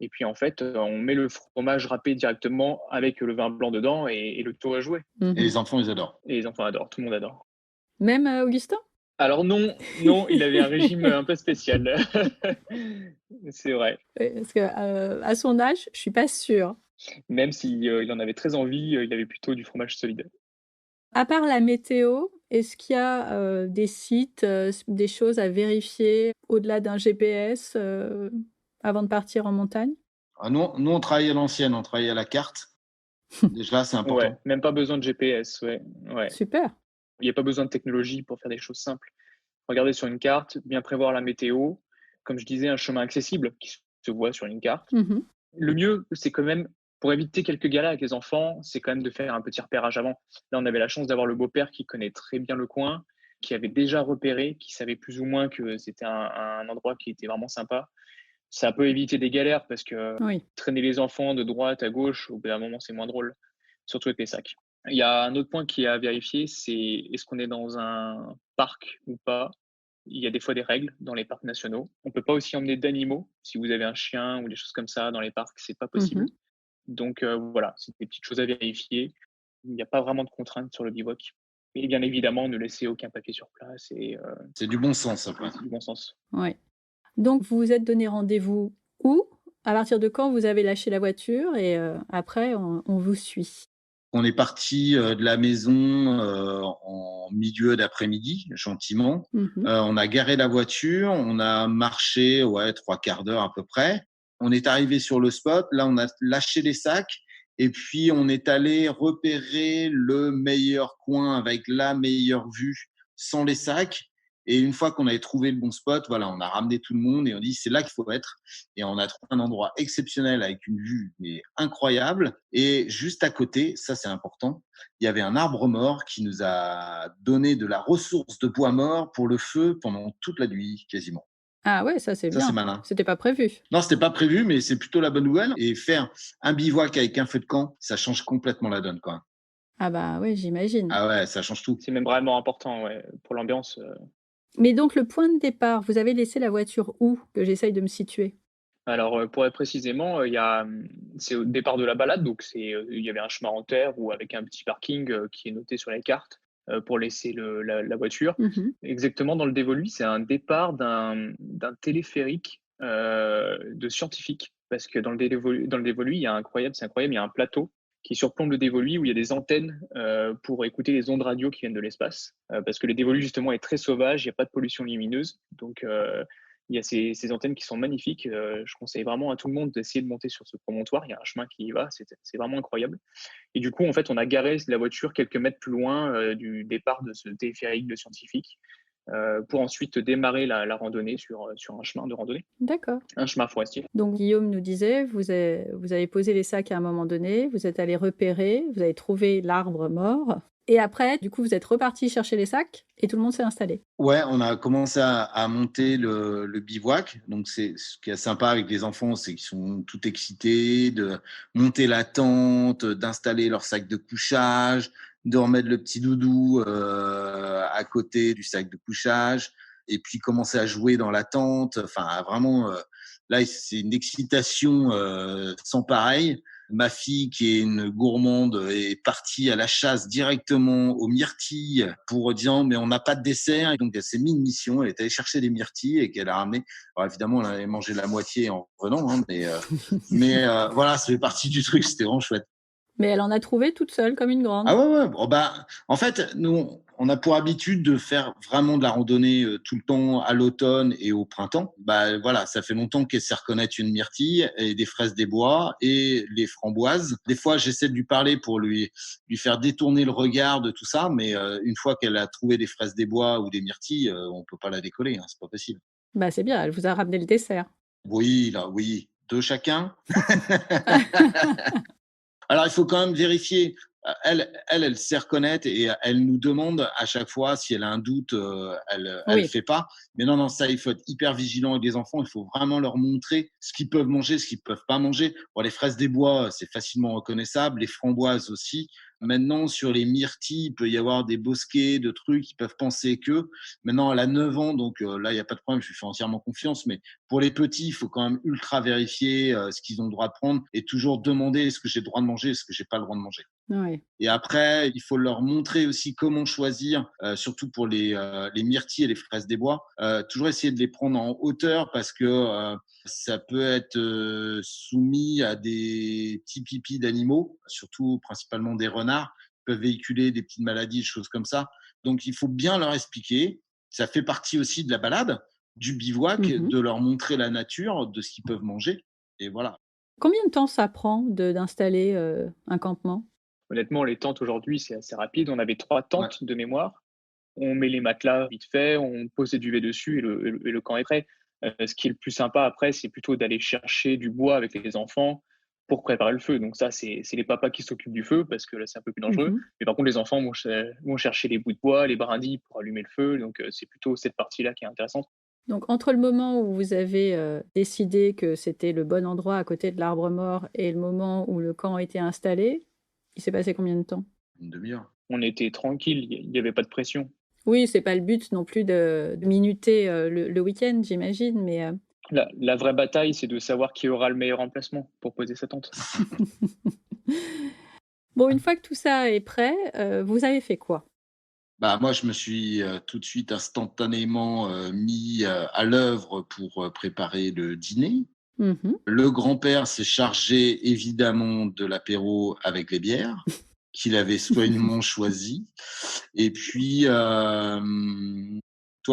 Et puis, en fait, on met le fromage râpé directement avec le vin blanc dedans et le tour est joué. Et Mmh. les enfants, ils adorent. Et les enfants adorent, tout le monde adore. Même, Augustin? Alors non, non, il avait un régime un peu spécial. C'est vrai. Oui, parce que, à son âge, je suis pas sûre. Même si, il en avait très envie, il avait plutôt du fromage solide. À part la météo, est-ce qu'il y a, des sites, des choses à vérifier au-delà d'un GPS, avant de partir en montagne? Ah, nous, on travaille à l'ancienne, on travaille à la carte. Déjà, c'est Ouais, important. même pas besoin de GPS, ouais, ouais. Super. Il y a pas besoin de technologie pour faire des choses simples. Regarder sur une carte, bien prévoir la météo, comme je disais, un chemin accessible qui se voit sur une carte. Mmh. Le mieux, c'est quand même, pour éviter quelques galères avec les enfants, c'est quand même de faire un petit repérage avant. Là, on avait la chance d'avoir le beau-père qui connaît très bien le coin, qui avait déjà repéré, qui savait plus ou moins que c'était un endroit qui était vraiment sympa. Ça peut éviter des galères parce que Oui. traîner les enfants de droite à gauche, au bout d'un moment, c'est moins drôle, surtout avec les sacs. Il y a un autre point qui est à vérifier, c'est est-ce qu'on est dans un parc ou pas? Il y a des fois des règles dans les parcs nationaux. On peut pas aussi emmener d'animaux. Si vous avez un chien ou des choses comme ça dans les parcs, c'est pas possible. Mmh. Donc voilà, c'est des petites choses à vérifier. Il n'y a pas vraiment de contraintes sur le bivouac. Et bien évidemment, ne laissez aucun papier sur place et C'est du bon sens après. c'est du bon sens. Ouais. Donc vous vous êtes donné rendez-vous où? À partir de quand vous avez lâché la voiture et après on vous suit? On est parti de la maison en milieu d'après-midi, gentiment. Mmh. On a garé la voiture, on a marché, ouais, 3/4 d'heure à peu près. On est arrivé sur le spot. Là, on a lâché les sacs et puis on est allé repérer le meilleur coin avec la meilleure vue sans les sacs. Et une fois qu'on avait trouvé le bon spot, voilà, on a ramené tout le monde et on dit c'est là qu'il faut être. Et on a trouvé un endroit exceptionnel avec une vue mais incroyable. Et juste à côté, ça c'est important, il y avait un arbre mort qui nous a donné de la ressource de bois mort pour le feu pendant toute la nuit quasiment. Ah ouais, ça c'est Ça c'est bien. malin. C'était pas prévu. Non, c'était pas prévu, mais c'est plutôt la bonne nouvelle. Et faire un bivouac avec un feu de camp, ça change complètement la donne, quoi. Ah bah ouais, j'imagine. Ah ouais, ça change tout. C'est même vraiment important, ouais, pour l'ambiance. Mais donc le point de départ, vous avez laissé la voiture où? Que j'essaye de me situer. Alors, pour être précisément, il y a, c'est au départ de la balade, donc il y avait un chemin en terre ou avec un petit parking, qui est noté sur les cartes, pour laisser la voiture. Mmh. Exactement dans le dévolu, c'est un départ d'un téléphérique, de scientifiques. Parce que dans le dévolu, c'est incroyable, il y a un plateau qui surplombe le dévolu où il y a des antennes, pour écouter les ondes radio qui viennent de l'espace. Parce que le dévolu justement est très sauvage, il y a pas de pollution lumineuse, donc il y a ces antennes qui sont magnifiques. Je conseille vraiment à tout le monde d'essayer de monter sur ce promontoire. Il y a un chemin qui y va, c'est vraiment incroyable. Et du coup, en fait, on a garé la voiture quelques mètres plus loin du départ de ce téléphérique de scientifiques pour ensuite démarrer la randonnée sur un chemin de randonnée, D'accord. un chemin forestier. Donc Guillaume nous disait, vous avez posé les sacs à un moment donné, vous êtes allé repérer, vous avez trouvé l'arbre mort et après, du coup, vous êtes reparti chercher les sacs et tout le monde s'est installé? Ouais, on a commencé à monter le bivouac. Donc, c'est ce qui est sympa avec les enfants, c'est qu'ils sont tout excités de monter la tente, d'installer leur sac de couchage, de remettre le petit doudou à côté du sac de couchage, et puis commencer à jouer dans la tente. Enfin, vraiment, là, c'est une excitation sans pareil. Ma fille, qui est une gourmande, est partie à la chasse directement aux myrtilles pour dire mais on n'a pas de dessert. Et donc elle s'est mis une mission, elle est allée chercher des myrtilles et qu'elle a ramené. Alors évidemment, elle avait mangé la moitié en revenant, hein, mais voilà, ça fait partie du truc, c'était vraiment chouette. Mais elle en a trouvé toute seule comme une grande? Ah ouais, ouais. Bon, bah, en fait, nous, on a pour habitude de faire vraiment de la randonnée tout le temps à l'automne et au printemps. Bah, voilà, ça fait longtemps qu'elle sait reconnaître une myrtille et des fraises des bois et les framboises. Des fois, j'essaie de lui parler pour lui faire détourner le regard de tout ça, mais une fois qu'elle a trouvé des fraises des bois ou des myrtilles, on peut pas la décoller, hein, c'est pas possible. Bah, c'est bien, elle vous a ramené le dessert. Oui, là, oui, deux chacun. Alors, il faut quand même vérifier. Elle sait reconnaître et elle nous demande à chaque fois si elle a un doute, elle Oui, fait pas. Mais non, non, ça, il faut être hyper vigilant avec les enfants. Il faut vraiment leur montrer ce qu'ils peuvent manger, ce qu'ils peuvent pas manger. Bon, les fraises des bois, c'est facilement reconnaissable. Les framboises aussi. Maintenant, sur les myrtilles, il peut y avoir des bosquets de trucs. Ils peuvent penser que. Maintenant, elle a 9 ans, donc là, il n'y a pas de problème. Je lui fais entièrement confiance. Mais pour les petits, il faut quand même ultra vérifier ce qu'ils ont le droit de prendre et toujours demander est-ce que j'ai le droit de manger, est-ce que j'ai pas le droit de manger. ouais. Et après, il faut leur montrer aussi comment choisir, surtout pour les myrtilles et les fraises des bois. Toujours essayer de les prendre en hauteur parce que ça peut être soumis à des petits pipis d'animaux, surtout principalement des renards, qui peuvent véhiculer des petites maladies, des choses comme ça. Donc, il faut bien leur expliquer. Ça fait partie aussi de la balade, du bivouac, Mmh. de leur montrer la nature, de ce qu'ils peuvent manger. Et voilà. Combien de temps ça prend d'installer, un campement? Honnêtement, les tentes aujourd'hui, c'est assez rapide. On avait 3 Ouais. tentes de mémoire. On met les matelas vite fait, on pose des duvets dessus et le camp est prêt. Ce qui est le plus sympa après, c'est plutôt d'aller chercher du bois avec les enfants pour préparer le feu. Donc ça, c'est les papas qui s'occupent du feu parce que là, c'est un peu plus dangereux. Mmh. Mais par contre, les enfants vont chercher les bouts de bois, les brindilles pour allumer le feu. Donc c'est plutôt cette partie-là qui est intéressante. Donc entre le moment où vous avez, décidé que c'était le bon endroit à côté de l'arbre mort et le moment où le camp a été installé, il s'est passé combien de temps? Une demi-heure. On était tranquille, il y avait pas de pression. Oui, c'est pas le but non plus de minuter, le week-end, j'imagine, mais La vraie bataille, c'est de savoir qui aura le meilleur emplacement pour poser sa tente. bon, une fois que tout ça est prêt, vous avez fait quoi? Bah, moi, je me suis, tout de suite instantanément, mis, à l'œuvre pour, préparer le dîner. Mmh. Le grand-père s'est chargé évidemment de l'apéro avec les bières, qu'il avait soigneusement choisies. Et puis, toi,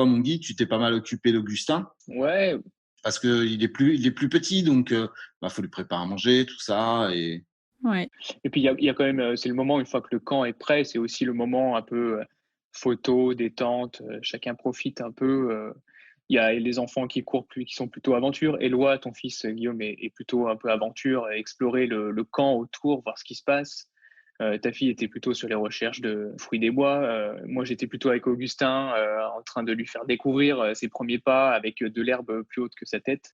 mon Guy, tu t'es pas mal occupé d'Augustin Ouais, parce qu'il est plus petit, donc bah, faut lui préparer à manger, tout ça. Et Ouais. et puis il y a quand même, c'est le moment une fois que le camp est prêt, c'est aussi le moment un peu, photo, détente, chacun profite un peu, il y a les enfants qui courent plus qui sont plutôt aventure. Éloi, ton fils, Guillaume est plutôt un peu aventure, explorer le camp autour, voir ce qui se passe. Ta fille était plutôt sur les recherches de fruits des bois. Moi, j'étais plutôt avec Augustin, en train de lui faire découvrir, ses premiers pas avec, de l'herbe plus haute que sa tête.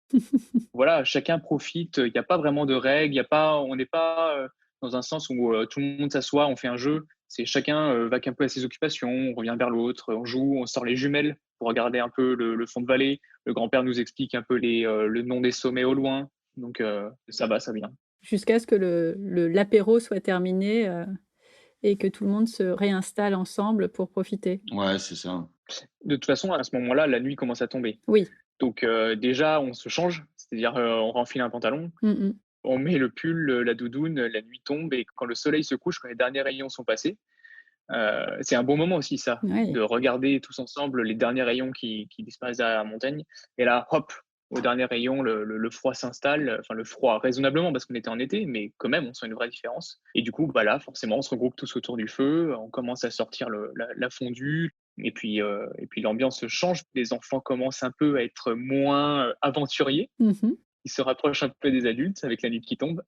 Voilà, chacun profite, il y a pas vraiment de règles, il y a pas on n'est pas, dans un sens où, tout le monde s'assoit, on fait un jeu. C'est chacun, vaque un peu à ses occupations, on revient vers l'autre, on joue, on sort les jumelles pour regarder un peu le fond de vallée. Le grand-père nous explique un peu le nom des sommets au loin, donc ça va, ça vient. Jusqu'à ce que l'apéro soit terminé, et que tout le monde se réinstalle ensemble pour profiter. ouais, c'est ça. De toute façon, à ce moment-là, la nuit commence à tomber. Oui. Donc déjà, on se change, c'est-à-dire, on renfile un pantalon, Mmh mh. on met le pull, la doudoune, la nuit tombe et quand le soleil se couche, quand les derniers rayons sont passés, c'est un bon moment aussi ça, Ouais. de regarder tous ensemble les derniers rayons qui disparaissent derrière la montagne et là, hop, au dernier rayon, le froid s'installe, enfin le froid raisonnablement parce qu'on était en été, mais quand même, on sent une vraie différence et du coup, bah, là, forcément, on se regroupe tous autour du feu, on commence à sortir la fondue et puis l'ambiance change. Les enfants commencent un peu à être moins, aventuriers. Mmh mh. Ils se rapprochent un peu des adultes avec la nuit qui tombe.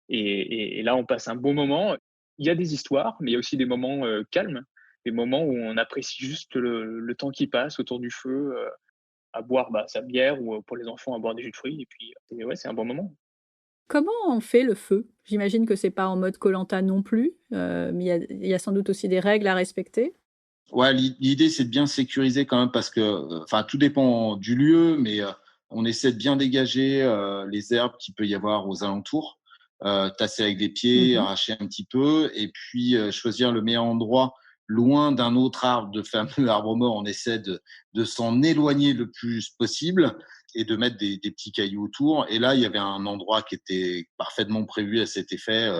Et là, on passe un beau moment. Il y a des histoires, mais il y a aussi des moments calmes, des moments où on apprécie juste le temps qui passe autour du feu, à boire bah, sa bière ou pour les enfants à boire des jus de fruits. Et puis, ouais, c'est un bon moment. Comment on fait le feu? J'imagine que c'est pas en mode koh non plus, mais il y a sans doute aussi des règles à respecter? Ouais, l'idée, c'est de bien sécuriser quand même parce que, enfin, tout dépend du lieu, mais on essaie de bien dégager les herbes qu'il peut y avoir aux alentours, tasser avec les Mmh pieds, mh. arracher un petit peu, et puis choisir le meilleur endroit loin d'un autre arbre, de fameux arbre mort. On essaie de s'en éloigner le plus possible et de mettre des petits cailloux autour. Et là, il y avait un endroit qui était parfaitement prévu à cet effet.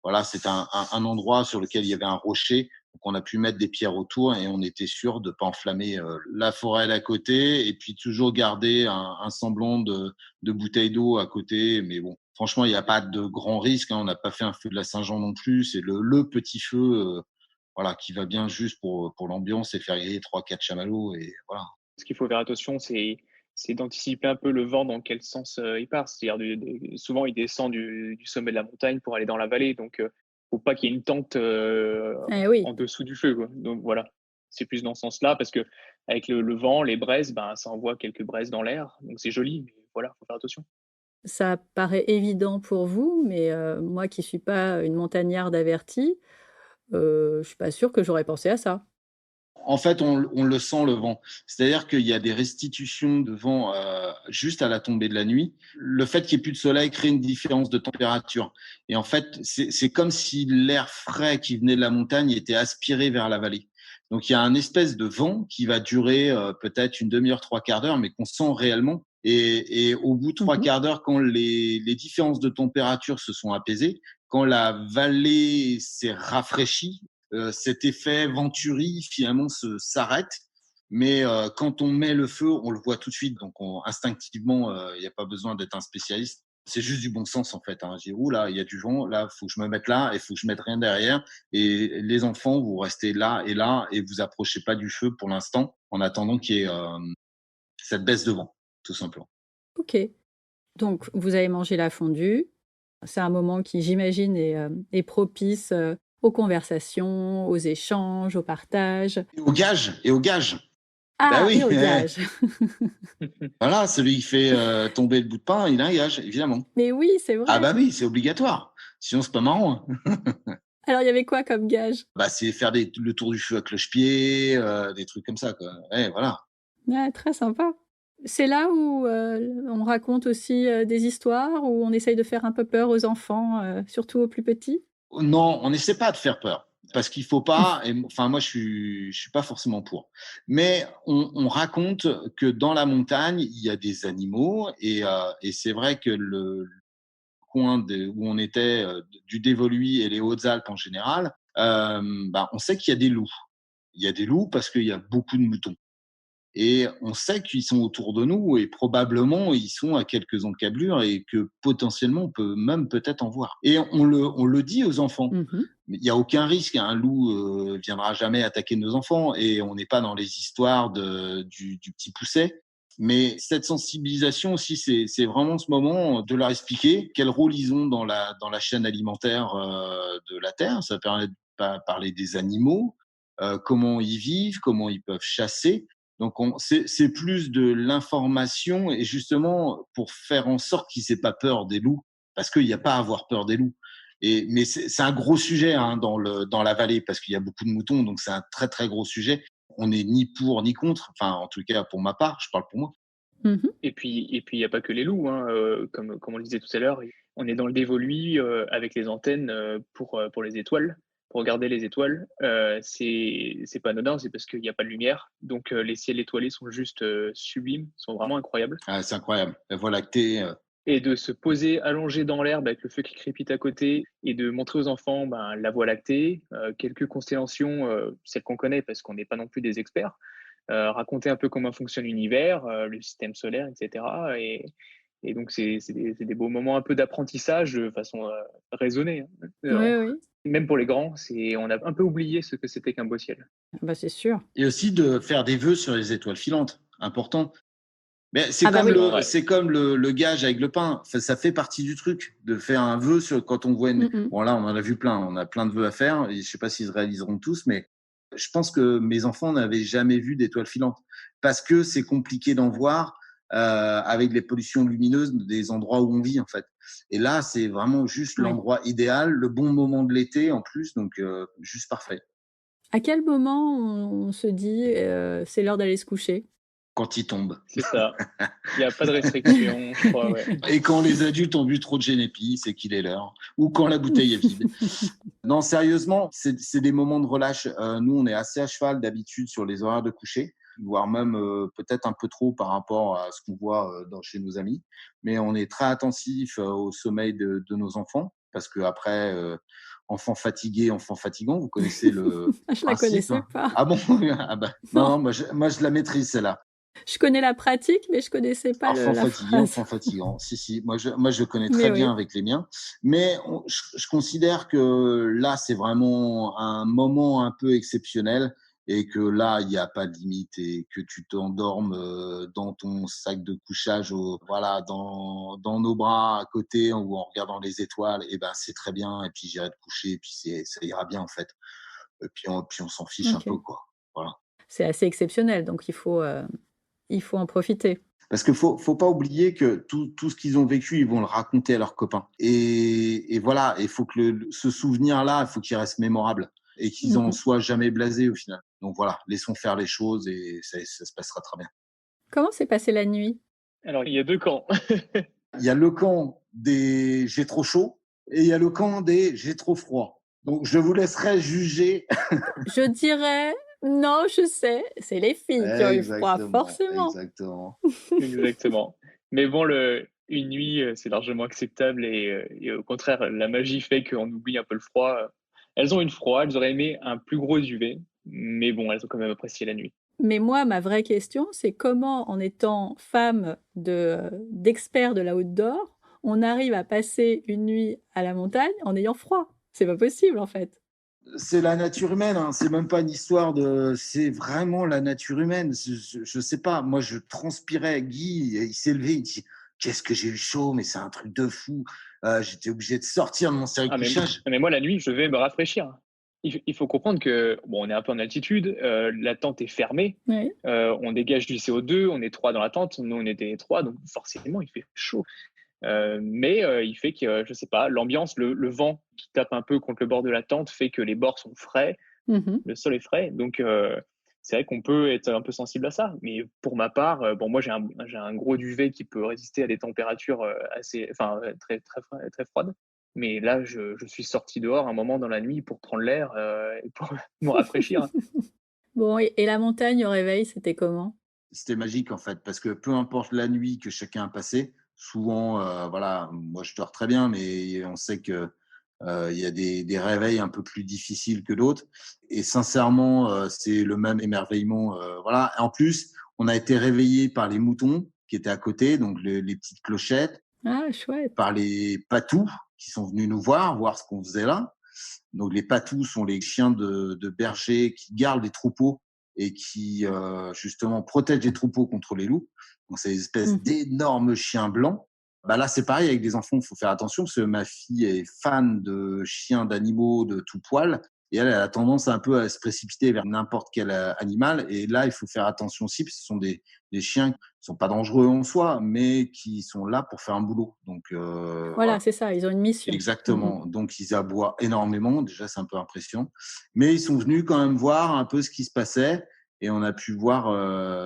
Voilà, c'est un endroit sur lequel il y avait un rocher, donc on a pu mettre des pierres autour et on était sûr de ne pas enflammer la forêt d'à côté et puis toujours garder un semblant de bouteille d'eau à côté. Mais bon, franchement, il n'y a pas de grand risque, hein. On n'a pas fait un feu de la Saint-Jean non plus. C'est le petit feu voilà, qui va bien juste pour l'ambiance et faire griller 3-4 chamallows. Et voilà. Ce qu'il faut faire attention, c'est d'anticiper un peu le vent dans quel sens il part. C'est-à-dire, souvent, il descend du sommet de la montagne pour aller dans la vallée. Donc, faut pas qu'il y ait une tente Eh oui, en dessous du feu, quoi. Donc, voilà. C'est plus dans ce sens-là parce que avec le vent, les braises, ben, ça envoie quelques braises dans l'air. Donc, c'est joli, mais voilà, faut faire attention. ça paraît évident pour vous, mais moi qui suis pas une montagnarde avertie, je suis pas sûre que j'aurais pensé à ça. En fait, on le sent le vent. C'est-à-dire qu'il y a des restitutions de vent juste à la tombée de la nuit. Le fait qu'il n'y ait plus de soleil crée une différence de température. Et en fait, c'est comme si l'air frais qui venait de la montagne était aspiré vers la vallée. Donc il y a un espèce de vent qui va durer peut-être une demi-heure, trois quarts d'heure, mais qu'on sent réellement. Et au bout de trois Mmh. quarts d'heure, quand les différences de température se sont apaisées, quand la vallée s'est rafraîchie, cet effet Venturi finalement s'arrête. Mais quand on met le feu, on le voit tout de suite. Donc instinctivement, il n'y a pas besoin d'être un spécialiste. C'est juste du bon sens en fait, hein. Je dis, ouh là, il y a du vent, là, il faut que je me mette là, et il faut que je mette rien derrière. Et les enfants, vous restez là, et vous approchez pas du feu pour l'instant, en attendant qu'il y ait cette baisse de vent, tout simplement. OK. Donc vous avez mangé la fondue. C'est un moment qui, j'imagine, est propice, aux conversations, aux échanges, au partage. Et au gage. Bah Ah, et oui, au gage. voilà, celui qui fait tomber le bout de pain, il a un gage, évidemment. Mais oui, c'est Ah vrai. bah oui, c'est obligatoire. Sinon, c'est pas marrant, hein. Alors, il y avait quoi comme gage? Bah, c'est faire le tour du feu à cloche-pied, des trucs comme ça, quoi. Ouais, voilà. Ouais, très sympa. C'est là où, on raconte aussi, des histoires, où on essaye de faire un peu peur aux enfants, surtout aux plus petits? Non, on n'essaie pas de faire peur parce qu'il faut pas et enfin moi je suis pas forcément pour. Mais on raconte que dans la montagne, il y a des animaux et c'est vrai que le coin où on était, du Dévoluy et les Hautes-Alpes en général, bah, on sait qu'il y a des loups. Il y a des loups parce qu'il y a beaucoup de moutons. Et on sait qu'ils sont autour de nous et probablement ils sont à quelques encablures et que potentiellement on peut même peut-être en voir. Et on le dit aux enfants. Mmh. Mais il n'y a aucun risque, hein. Un loup viendra jamais attaquer nos enfants et on n'est pas dans les histoires du petit pousset. Mais cette sensibilisation aussi, c'est vraiment ce moment de leur expliquer quel rôle ils ont dans la chaîne alimentaire de la Terre. Ça permet de parler des animaux, comment ils vivent, comment ils peuvent chasser. Donc, c'est plus de l'information et justement pour faire en sorte qu'ils n'aient pas peur des loups, parce qu'il n'y a pas à avoir peur des loups. Mais c'est un gros sujet hein, dans la vallée, parce qu'il y a beaucoup de moutons, donc c'est un très très gros sujet. On n'est ni pour ni contre, enfin en tout cas pour ma part, je parle pour moi. Mmh. Et puis il y a pas que les loups, hein, comme on le disait tout à l'heure, on est dans le dévolu, avec les antennes, pour les étoiles, pour regarder les étoiles. C'est pas anodin, c'est parce qu'il y a pas de lumière, donc les ciels étoilés sont juste, sublimes, sont vraiment incroyables. Ah, c'est incroyable. La Voie lactée, Et de se poser allongé dans l'herbe avec le feu qui crépite à côté et de montrer aux enfants, ben, la Voie lactée, quelques constellations, celles qu'on connaît parce qu'on n'est pas non plus des experts, raconter un peu comment fonctionne l'univers, le système solaire et cetera et donc c'est des beaux moments un peu d'apprentissage de façon, raisonnée, hein. Oui, oui. Même pour les grands, on a un peu oublié ce que c'était qu'un beau ciel. Bah, c'est sûr. et aussi de faire des vœux sur les étoiles filantes, important. Mais Ah bah, oui. Ouais. c'est comme le gage avec le pain. Ça fait partie du truc de faire un vœu quand on voit Mmh mh. Bon, là, on en a vu plein. On a plein de vœux à faire. Et je sais pas s'ils se réaliseront tous, mais je pense que mes enfants n'avaient jamais vu d'étoiles filantes parce que c'est compliqué d'en voir avec les pollutions lumineuses des endroits où on vit, en fait. Et là, c'est vraiment juste Ouais. l'endroit idéal, le bon moment de l'été en plus, donc juste parfait. À quel moment on se dit, «C'est l'heure d'aller se coucher»? Quand il tombe. C'est ça. Il y a pas de restriction, je crois, ouais. Et quand les adultes ont bu trop de Génépi, c'est qu'il est l'heure. Ou quand la bouteille est vide. Non, sérieusement, c'est des moments de relâche. Nous, on est assez à cheval d'habitude sur les horaires de coucher, voire même peut-être un peu trop par rapport à ce qu'on voit chez nos amis. Mais on est très attentif au sommeil de nos enfants, parce que après, enfant fatigué, enfant fatigant, vous connaissez le Ah, je la principe, connaissais hein. pas. Ah bon? Ah bah, non, Non, non, moi je la maîtrise celle-là. je connais la pratique, mais je connaissais pas le Enfant la fatigué, phrase. enfant fatigant. Si, si, moi je connais Mais très bien oui. avec les miens. Mais je considère que là, c'est vraiment un moment un peu exceptionnel et que là, il n'y a pas de limite et que tu t'endormes dans ton sac de couchage, voilà, dans nos bras à côté ou en regardant les étoiles, et ben c'est très bien. Et puis j'irai te coucher et puis ça ira bien en fait. Et puis on s'en fiche un peu, OK. quoi. Voilà. C'est assez exceptionnel, donc il faut en profiter. Parce qu'il faut pas oublier que tout ce qu'ils ont vécu, ils vont le raconter à leurs copains. Et voilà, il faut que ce souvenir-là, il faut qu'il reste mémorable et qu'ils Mmh en mh. soient jamais blasés au final. Donc voilà, laissons faire les choses et ça se passera très bien. Comment s'est passée la nuit? Alors il y a 2 camps. Il y a le camp des j'ai trop chaud et il y a le camp des j'ai trop froid. Donc je vous laisserai juger. Je dirais: «Non, je sais, c'est les filles qui ont eu froid, Exactement, forcément». exactement. Exactement. Mais bon, une nuit, c'est largement acceptable et au contraire, la magie fait qu'on oublie un peu le froid. Elles ont eu froid, elles auraient aimé un plus gros duvet, mais bon, elles ont quand même apprécié la nuit. Mais moi, ma vraie question, c'est comment, en étant femme d'expert de l'outdoor, on arrive à passer une nuit à la montagne en ayant froid? C'est pas possible, en fait. C'est la nature humaine, hein. C'est même pas une histoire de. C'est vraiment la nature humaine. Je sais pas. Moi, je transpirais. Guy, il s'est levé. Il dit qu'est-ce que j'ai eu chaud, mais c'est un truc de fou. J'étais obligé de sortir de mon sac de Ah couchage. mais moi, la nuit, je vais me rafraîchir. Il faut comprendre que, bon, on est un peu en altitude, la tente est fermée, Oui. on dégage du CO2, on est 3 dans la tente, nous, on était 3, donc forcément, il fait chaud. Mais il fait que, je sais pas, l'ambiance, le vent qui tape un peu contre le bord de la tente fait que les bords sont frais, Mmh. le sol est frais, donc c'est vrai qu'on peut être un peu sensible à ça. Mais pour ma part, bon, moi, j'ai un gros duvet qui peut résister à des températures, assez enfin, très très très froides. Mais là, je suis sorti dehors un moment dans la nuit pour prendre l'air, et pour me rafraîchir. Bon, et la montagne au réveil, c'était comment? C'était magique en fait, parce que peu importe la nuit que chacun a passée, souvent, voilà, moi je dors très bien, mais on sait que il y a des réveils un peu plus difficiles que d'autres. Et sincèrement, c'est le même émerveillement. Voilà. Et en plus, on a été réveillés par les moutons qui étaient à côté, donc les petites clochettes, Ah chouette! par les patous qui sont venus nous voir ce qu'on faisait là. Donc les patous sont les chiens de berger qui gardent les troupeaux et qui justement protègent les troupeaux contre les loups. Donc c'est une espèce Mmh. d'énormes chiens blancs. Bah là c'est pareil avec des enfants, il faut faire attention parce que ma fille est fan de chiens, d'animaux de tout poil. Et elle a tendance un peu à se précipiter vers n'importe quel animal. Et là, il faut faire attention aussi, parce que ce sont des chiens qui ne sont pas dangereux en soi, mais qui sont là pour faire un boulot. Donc, Voilà, voilà. c'est ça, ils ont une mission. Mmh. Exactement. Donc, ils aboient énormément. Déjà, c'est un peu impressionnant. Mais ils sont venus quand même voir un peu ce qui se passait. Et on a pu voir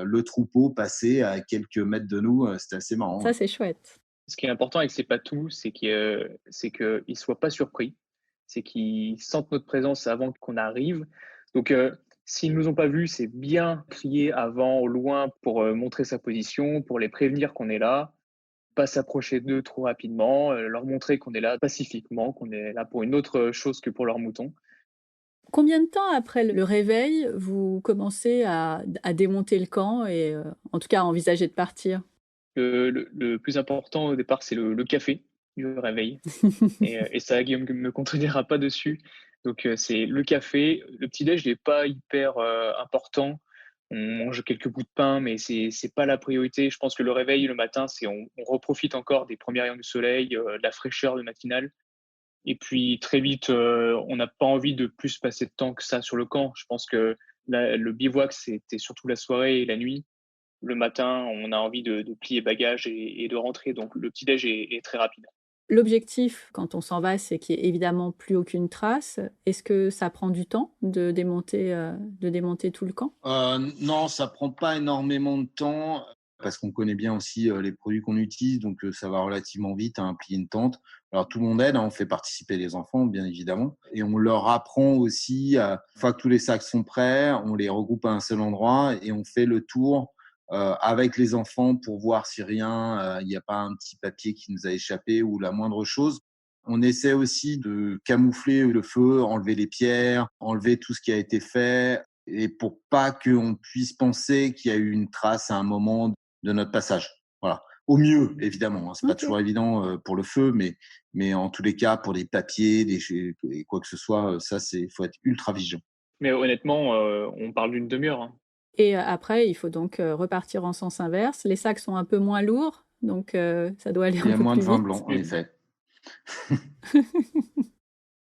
le troupeau passer à quelques mètres de nous. C'était assez marrant. Ça, Ouais. c'est chouette. Ce qui est important avec ces patous, c'est qu'ils ne soient pas surpris, c'est qu'ils sentent notre présence avant qu'on arrive. Donc, s'ils ne nous ont pas vus, c'est bien crier avant, au loin, pour montrer sa position, pour les prévenir qu'on est là, pas s'approcher d'eux trop rapidement, leur montrer qu'on est là pacifiquement, qu'on est là pour une autre chose que pour leurs moutons. Combien de temps après le réveil, vous commencez à démonter le camp et en tout cas à envisager de partir? Le plus important au départ, c'est le café du réveil. Et ça, Guillaume ne me contredira pas dessus. Donc, c'est le café. Le petit-déj n'est pas hyper important. On mange quelques bouts de pain, mais c'est pas la priorité. Je pense que le réveil le matin, on reprofite encore des premiers rayons du soleil, de la fraîcheur du matinal. Et puis très vite, on n'a pas envie de plus passer de temps que ça sur le camp. Je pense que le bivouac, c'était surtout la soirée et la nuit. Le matin, on a envie de plier bagages et de rentrer. Donc le petit-déj est très rapide. L'objectif quand on s'en va, c'est qu'il y ait évidemment plus aucune trace. Est-ce que ça prend du temps de démonter tout le camp? Non, ça prend pas énormément de temps parce qu'on connaît bien aussi les produits qu'on utilise, donc ça va relativement vite à plier une tente. Alors tout le monde aide, hein, on fait participer les enfants, bien évidemment, et on leur apprend aussi, une fois que tous les sacs sont prêts, on les regroupe à un seul endroit et on fait le tour avec les enfants pour voir si rien, il n'y a pas un petit papier qui nous a échappé ou la moindre chose. On essaie aussi de camoufler le feu, enlever les pierres, enlever tout ce qui a été fait, et pour pas qu'on puisse penser qu'il y a eu une trace à un moment de notre passage. Voilà. Au mieux, évidemment, hein. C'est pas toujours OK. évident pour le feu, mais en tous les cas, pour des papiers, et quoi que ce soit, ça, c'est faut être ultra vigilant. Mais honnêtement, on parle d'une demi-heure, hein. Et après, il faut donc, repartir en sens inverse. Les sacs sont un peu moins lourds, donc ça doit aller Il un y a peu moins de plus vin vite. blanc, en effet.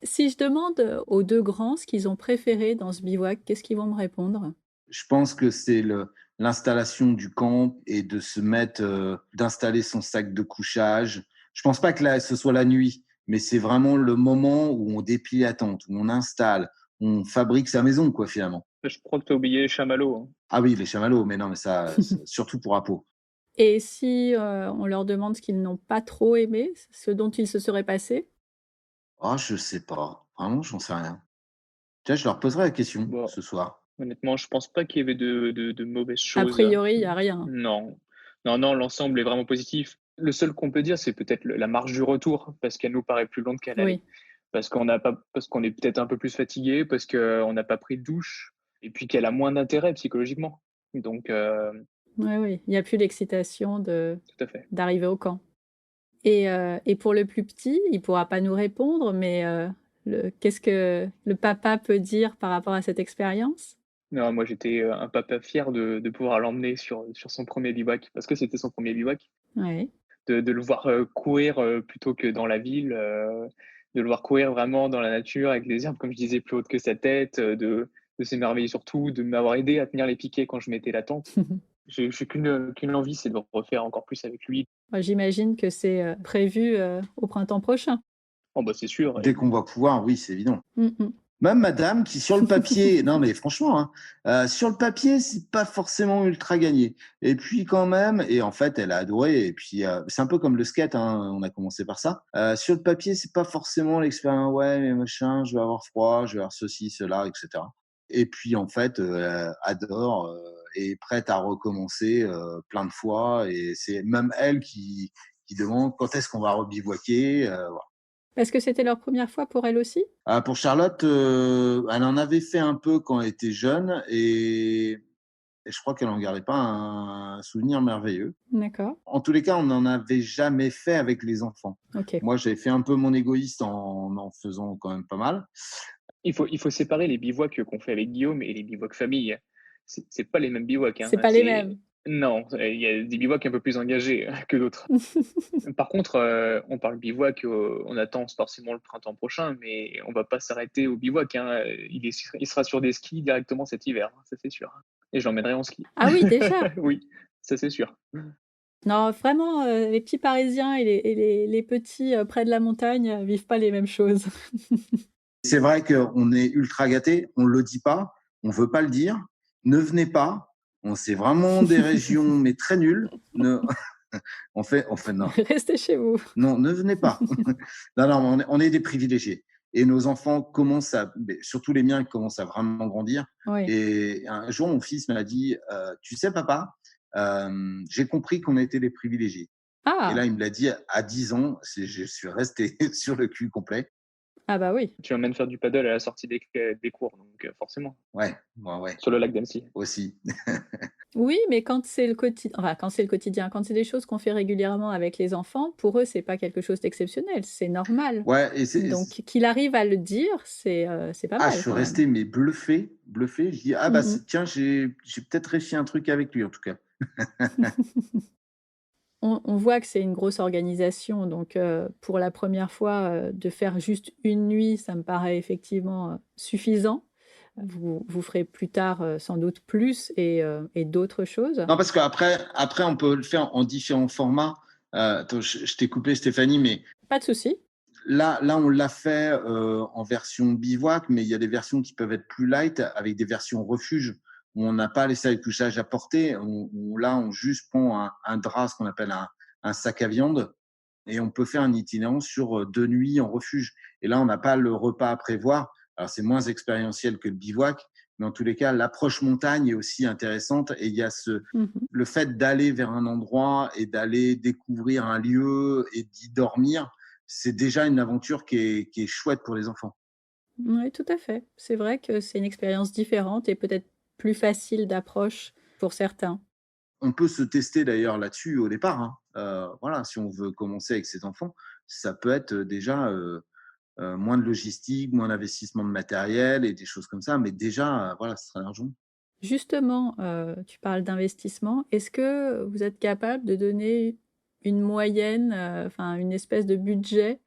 Si je demande, aux 2 grands ce qu'ils ont préféré dans ce bivouac, qu'est-ce qu'ils vont me répondre? Je pense que c'est l'installation du camp et de se mettre, d'installer son sac de couchage. Je pense pas que là, ce soit la nuit, mais c'est vraiment le moment où on déplie la tente, où on installe, on fabrique sa maison, quoi, finalement. Je crois que tu as oublié les chamallows, hein. Ah oui, les chamallows, mais non, mais ça, surtout pour Apo. Et si, on leur demande ce qu'ils n'ont pas trop aimé, ce dont ils se seraient passés? Ah, je sais pas. Vraiment, j'en sais rien. Tiens, je leur poserai la question Bon, ce soir. honnêtement, je pense pas qu'il y avait de mauvaises A choses. priori, il y a rien. Non. Non, non, l'ensemble est vraiment positif. Le seul qu'on peut dire, c'est peut-être la marche du retour, parce qu'elle nous paraît plus longue qu'à l'aller. Oui. Parce qu'on est peut-être un peu plus fatigué, parce qu'on n'a pas pris de douche, et puis qu'elle a moins d'intérêt psychologiquement. Donc, Oui, oui, il y a plus l'excitation tout à fait. d'arriver au camp. Et pour le plus petit, il pourra pas nous répondre, mais qu'est-ce que le papa peut dire par rapport à cette expérience? Non, moi, j'étais un papa fier de pouvoir l'emmener sur son premier bivouac, parce que c'était son premier bivouac. Oui. De le voir courir plutôt que dans la ville, de le voir courir vraiment dans la nature avec les herbes, comme je disais, plus hautes que sa tête, de s'émerveiller surtout, de m'avoir aidé à tenir les piquets quand je mettais la tente. J'ai qu'une envie, c'est de refaire encore plus avec lui. Bah, j'imagine que c'est, prévu, au printemps prochain? Oh bah, c'est sûr Dès et qu'on va pouvoir, oui, c'est évident. Mmh mh. Même madame qui sur le papier non mais franchement, hein, sur le papier, c'est pas forcément ultra gagné et puis quand même et en fait, elle a adoré et puis, c'est un peu comme le skate, hein, on a commencé par ça. Sur le papier, c'est pas forcément l'expérience «Ouais, mais machin, je vais avoir froid, je vais avoir ceci, cela» et cetera et puis en fait, elle adore, et est prête à recommencer, plein de fois et c'est même elle qui demande: «Quand est-ce qu'on va rebivouaquer?» Voilà. Est-ce que c'était leur première fois pour elle aussi? Ah, pour Charlotte, elle en avait fait un peu quand elle était jeune et je crois qu'elle en gardait pas un souvenir merveilleux. D'accord, En tous les cas, on n'en avait jamais fait avec les enfants. OK. Moi, j'avais fait un peu mon égoïste en faisant quand même pas mal. il faut séparer les bivouacs qu'on fait avec Guillaume et les bivouacs famille. C'est pas les mêmes bivouacs, hein. C'est pas les mêmes? Non, il y a des bivouacs un peu plus engagés que d'autres. Par contre, on parle bivouac, on attend forcément le printemps prochain, mais on va pas s'arrêter au bivouac, hein, il sera sur des skis directement cet hiver, hein, ça c'est sûr, hein, et je l'emmènerai en ski. Ah oui, déjà? Oui, ça c'est sûr. Non, vraiment, les petits Parisiens et les petits, près de la montagne, vivent pas les mêmes choses. C'est vrai qu'on est ultra gâtés, on le dit pas, on veut pas le dire. Ne venez pas, c'est vraiment des régions mais très nulles. Ne on fait non. Restez chez vous. Non, ne venez pas. Non, non, on est des privilégiés et nos enfants commencent à beh, surtout les miens commencent à vraiment grandir Oui. et un jour, mon fils m'a dit: «Tu sais papa, j'ai compris qu'on était des privilégiés» et là, Ah! il me l'a dit à 10 ans, je suis resté sur le cul complet. Ah bah oui. Tu m'emmènes faire du paddle à la sortie des cours, donc forcément, Ouais, ouais, ouais, sur le lac d'Annecy. aussi. Oui, mais quand c'est le quand c'est le quotidien, quand c'est des choses qu'on fait régulièrement avec les enfants, pour eux, c'est pas quelque chose d'exceptionnel, c'est normal. Ouais et Donc qu'il arrive à le dire, c'est pas ah, je mal suis quand même. resté mais bluffé, bluffé. Je dis: «Ah bah, Mmh mh. c'est tiens, j'ai peut-être réussi un truc avec lui en tout cas». On voit que c'est une grosse organisation, donc pour la première fois, de faire juste une nuit, ça me paraît effectivement, suffisant. Vous ferez plus tard, sans doute plus et d'autres choses. Non, parce qu'après on peut le faire en différents formats. Attends, je t'ai coupé Stéphanie, mais Pas de souci. là on l'a fait, en version bivouac, mais il y a des versions qui peuvent être plus light avec des versions refuge où on n'a pas les salles de couchage à porter. On juste prend un drap, ce qu'on appelle un sac à viande et on peut faire un itinérant sur, 2 nuits en refuge et là, on n'a pas le repas à prévoir. Alors c'est moins expérientiel que le bivouac, mais en tous les cas, l'approche montagne est aussi intéressante et il y a Mmh mh. le fait d'aller vers un endroit et d'aller découvrir un lieu et d'y dormir, c'est déjà une aventure qui est chouette pour les enfants. Ouais, tout à fait. C'est vrai que c'est une expérience différente et peut-être plus facile d'approche pour certains. On peut se tester d'ailleurs là-dessus au départ, hein. Voilà, si on veut commencer avec ses enfants, ça peut être, déjà, moins de logistique, moins d'investissement de matériel et des choses comme ça, mais déjà, voilà, ce serait largement. Justement, tu parles d'investissement. Est-ce que vous êtes capable de donner une moyenne, enfin une espèce de budget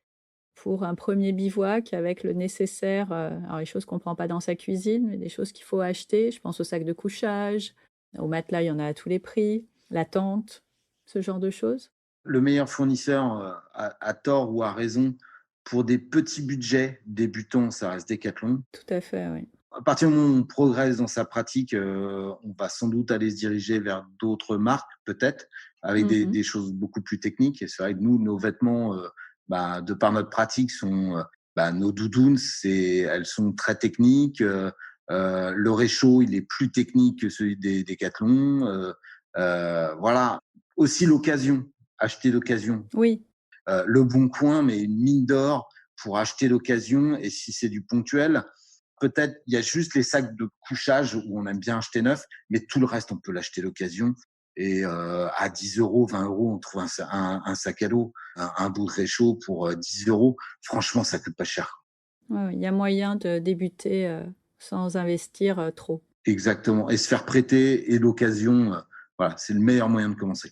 pour un premier bivouac avec le nécessaire, alors les choses qu'on prend pas dans sa cuisine, mais des choses qu'il faut acheter? Je pense au sac de couchage, au matelas, il y en a à tous les prix, la tente, ce genre de choses? Le meilleur fournisseur, à tort ou à raison, pour des petits budgets débutants, ça reste Decathlon. Tout à fait, oui. À partir du moment où on progresse dans sa pratique, on va sans doute aller se diriger vers d'autres marques, peut-être, avec Mmh des mh. choses beaucoup plus techniques. Et c'est vrai que nous, nos vêtements, bah, de par notre pratique, sont bah, nos doudounes, elles sont très techniques. Le réchaud, il est plus technique que celui des Décathlon. Voilà. Aussi l'occasion, acheter d'occasion. Oui. Le Bon Coin, mais une mine d'or pour acheter l'occasion. Et si c'est du ponctuel, peut-être il y a juste les sacs de couchage où on aime bien acheter neuf, mais tout le reste, on peut l'acheter d'occasion. Et à 10 euros, 20 euros, on trouve un sac à dos, un bout de réchaud pour 10 euros. Franchement, ça coûte pas cher. Ouais, ouais, il y a moyen de débuter, sans investir, trop. Exactement. Et se faire prêter et l'occasion, voilà, c'est le meilleur moyen de commencer.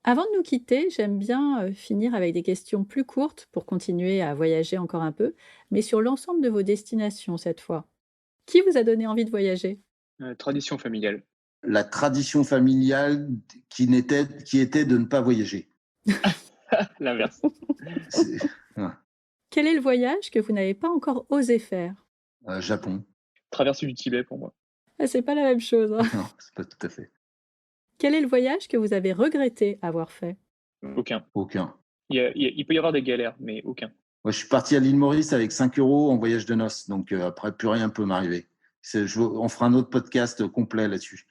Avant de nous quitter, j'aime bien, finir avec des questions plus courtes pour continuer à voyager encore un peu, mais sur l'ensemble de vos destinations cette fois. Qui vous a donné envie de voyager? Tradition familiale. la tradition familiale qui était de ne pas voyager. L'inverse. Ouais. Quel est le voyage que vous n'avez pas encore osé faire? Japon. Traversée du Tibet pour moi. Ah, c'est pas la même chose, hein. Non, c'est pas tout à fait. Quel est le voyage que vous avez regretté avoir fait? Aucun. Aucun. Il peut y avoir des galères, mais aucun. Moi, je suis parti à l'île Maurice avec 5 € en voyage de noces. Donc, après, plus rien peut m'arriver. On fera un autre podcast complet là-dessus.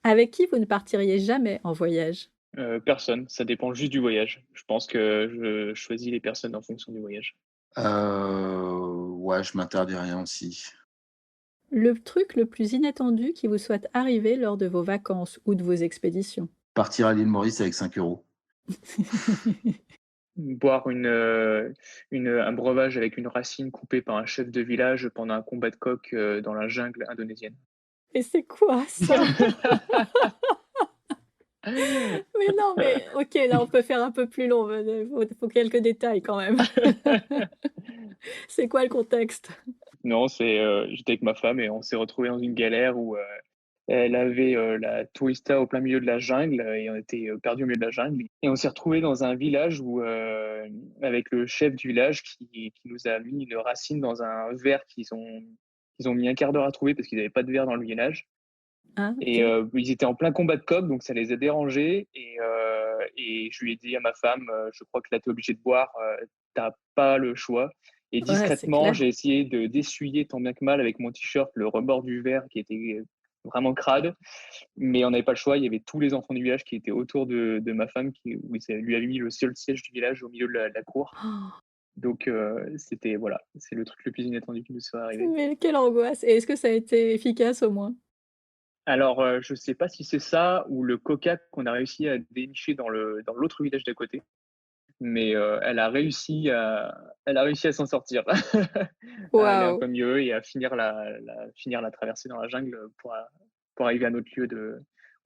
Avec qui vous ne partiriez jamais en voyage? Personne, ça dépend juste du voyage. Je pense que je choisis les personnes en fonction du voyage. Ouais, je m'interdis rien aussi. Le truc le plus inattendu qui vous soit arrivé lors de vos vacances ou de vos expéditions? Partir à l'île Maurice avec 5 €. Boire un breuvage avec une racine coupée par un chef de village pendant un combat de coq dans la jungle indonésienne. Et c'est quoi ça? Mais non, mais OK, là, on peut faire un peu plus long, faut quelques détails quand même. C'est quoi le contexte? Non, j'étais avec ma femme et on s'est retrouvés dans une galère où elle avait la tourista au plein milieu de la jungle et on était perdus au milieu de la jungle. Et on s'est retrouvés dans un village où, avec le chef du village qui nous a mis une racine dans un verre qu'ils ont mis un quart d'heure à trouver parce qu'ils n'avaient pas de verre dans le village. Ah, Et OK. ils étaient en plein combat de coq, donc ça les a dérangés. Et je lui ai dit à ma femme, je crois que là, tu es obligé de boire, t'as pas le choix. Et Ouais, c'est discrètement, clair. j'ai essayé d'essuyer tant bien que mal avec mon t-shirt le rebord du verre qui était vraiment crade. Mais on n'avait pas le choix. Il y avait tous les enfants du village qui étaient autour de ma femme, où il lui avait mis le seul siège du village au milieu de la cour. Oh, Donc, voilà, c'est le truc le plus inattendu qui nous soit arrivé. mais quelle angoisse! Et est-ce que ça a été efficace au moins? Alors, je sais pas si c'est ça ou le coca qu'on a réussi à dénicher dans l'autre village d'à côté, mais elle a réussi à s'en sortir, à aller un Waouh! peu mieux et à finir la traversée dans la jungle pour arriver à notre lieu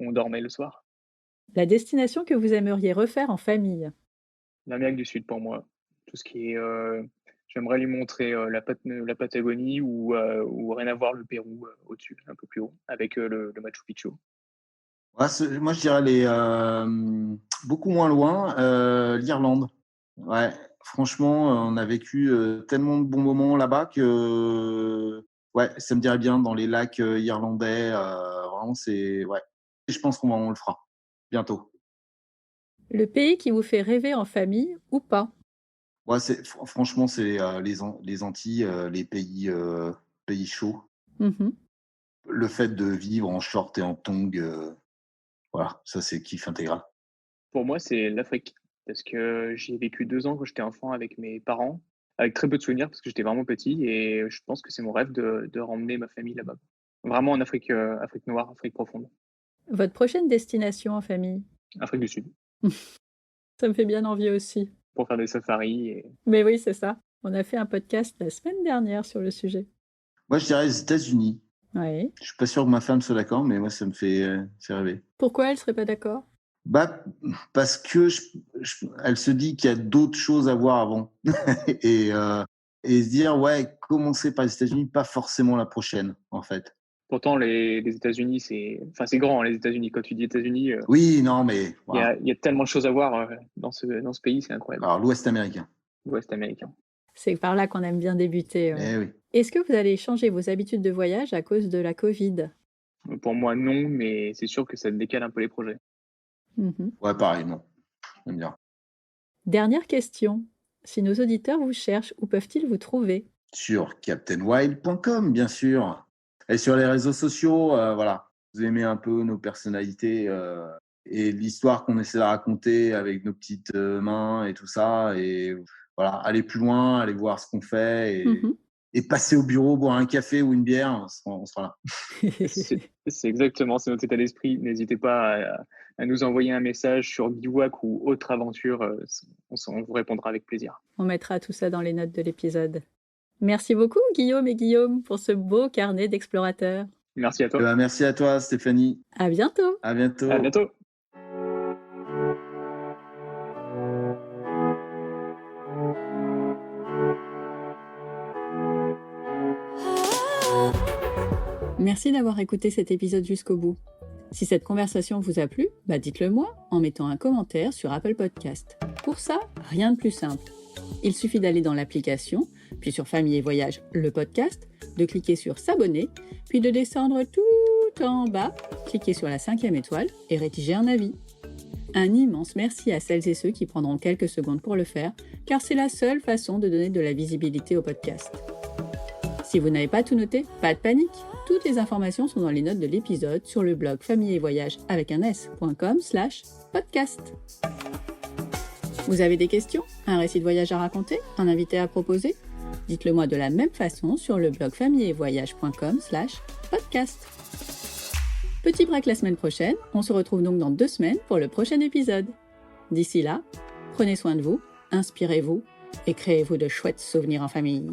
où on dormait le soir. La destination que vous aimeriez refaire en famille? L'Amérique du Sud pour moi. Tout ce qui est, j'aimerais lui montrer, la Patagonie ou rien à voir le Pérou, au-dessus, un peu plus haut, avec, le Machu Picchu. Ouais, moi, je dirais beaucoup moins loin, l'Irlande. Ouais, franchement, on a vécu tellement de bons moments là-bas que ouais, ça me dirait bien dans les lacs irlandais. Vraiment, ouais. Et je pense on le fera bientôt. Le pays qui vous fait rêver en famille ou pas? Ouais, franchement, c'est les Antilles, les pays chauds. Mmh. Le fait de vivre en short et en tongs, voilà, ça c'est kiff intégral. Pour moi, c'est l'Afrique parce que j'y ai vécu 2 ans quand j'étais enfant avec mes parents, avec très peu de souvenirs parce que j'étais vraiment petit et je pense que c'est mon rêve de ramener ma famille là-bas. Vraiment en Afrique, Afrique noire, Afrique profonde, Votre prochaine destination en famille? Afrique du Sud, Ça me fait bien envie aussi. pour faire des safaris et Mais oui, c'est ça. On a fait un podcast la semaine dernière sur le sujet. Moi, je dirais les États-Unis. Oui. Je suis pas sûr que ma femme soit d'accord, mais moi, ça me fait rêver. Pourquoi elle serait pas d'accord? Bah, parce que elle se dit qu'il y a d'autres choses à voir avant. et, euh, et se dire, ouais, commencer par les États-Unis, pas forcément la prochaine, en fait. pourtant les États-Unis, c'est grand, hein, les États-Unis. Quand tu dis États-Unis, Oui, non, mais il y voilà. a tellement de choses à voir, dans ce pays, c'est incroyable. Alors, l'Ouest américain. L'Ouest américain. C'est par là qu'on aime bien débuter, ouais. Eh oui. Est-ce que vous allez changer vos habitudes de voyage à cause de la Covid? Pour moi, non, mais c'est sûr que ça décale un peu les projets. Mmh. Ouais, pareil, non. J'aime bien. Dernière question. Si nos auditeurs vous cherchent, où peuvent-ils vous trouver? Sur captainwild.com, bien sûr. Et sur les réseaux sociaux, voilà. Vous aimez un peu nos personnalités et l'histoire qu'on essaie de raconter avec nos petites mains et tout ça. Et voilà, aller plus loin, aller voir ce qu'on fait Mmh. et passer au bureau, boire un café ou une bière, on sera là. C'est exactement, c'est notre état d'esprit. N'hésitez pas à nous envoyer un message sur Bivouac ou autre aventure. On vous répondra avec plaisir. On mettra tout ça dans les notes de l'épisode. Merci beaucoup Guillaume et Guillaume pour ce beau carnet d'explorateurs. Merci à Eh toi. ben, merci à toi, Stéphanie. À bientôt! À bientôt. À bientôt. Merci d'avoir écouté cet épisode jusqu'au bout. Si cette conversation vous a plu, dites-le moi en mettant un commentaire sur Apple Podcast. Pour ça, rien de plus simple. Il suffit d'aller dans l'application, puis sur Famille et Voyage, le podcast, de cliquer sur s'abonner, puis de descendre tout en bas, cliquer sur la 5e étoile et rédiger un avis. Un immense merci à celles et ceux qui prendront quelques secondes pour le faire, car c'est la seule façon de donner de la visibilité au podcast. Si vous n'avez pas tout noté, pas de panique. Toutes les informations sont dans les notes de l'épisode sur le blog famille et voyage avec un s.com/podcast. Vous avez des questions? Un récit de voyage à raconter? Un invité à proposer? Dites-le moi de la même façon sur le blog familleetvoyage.com/podcast. Petit break la semaine prochaine, on se retrouve donc dans 2 semaines pour le prochain épisode. D'ici là, prenez soin de vous, inspirez-vous et créez-vous de chouettes souvenirs en famille.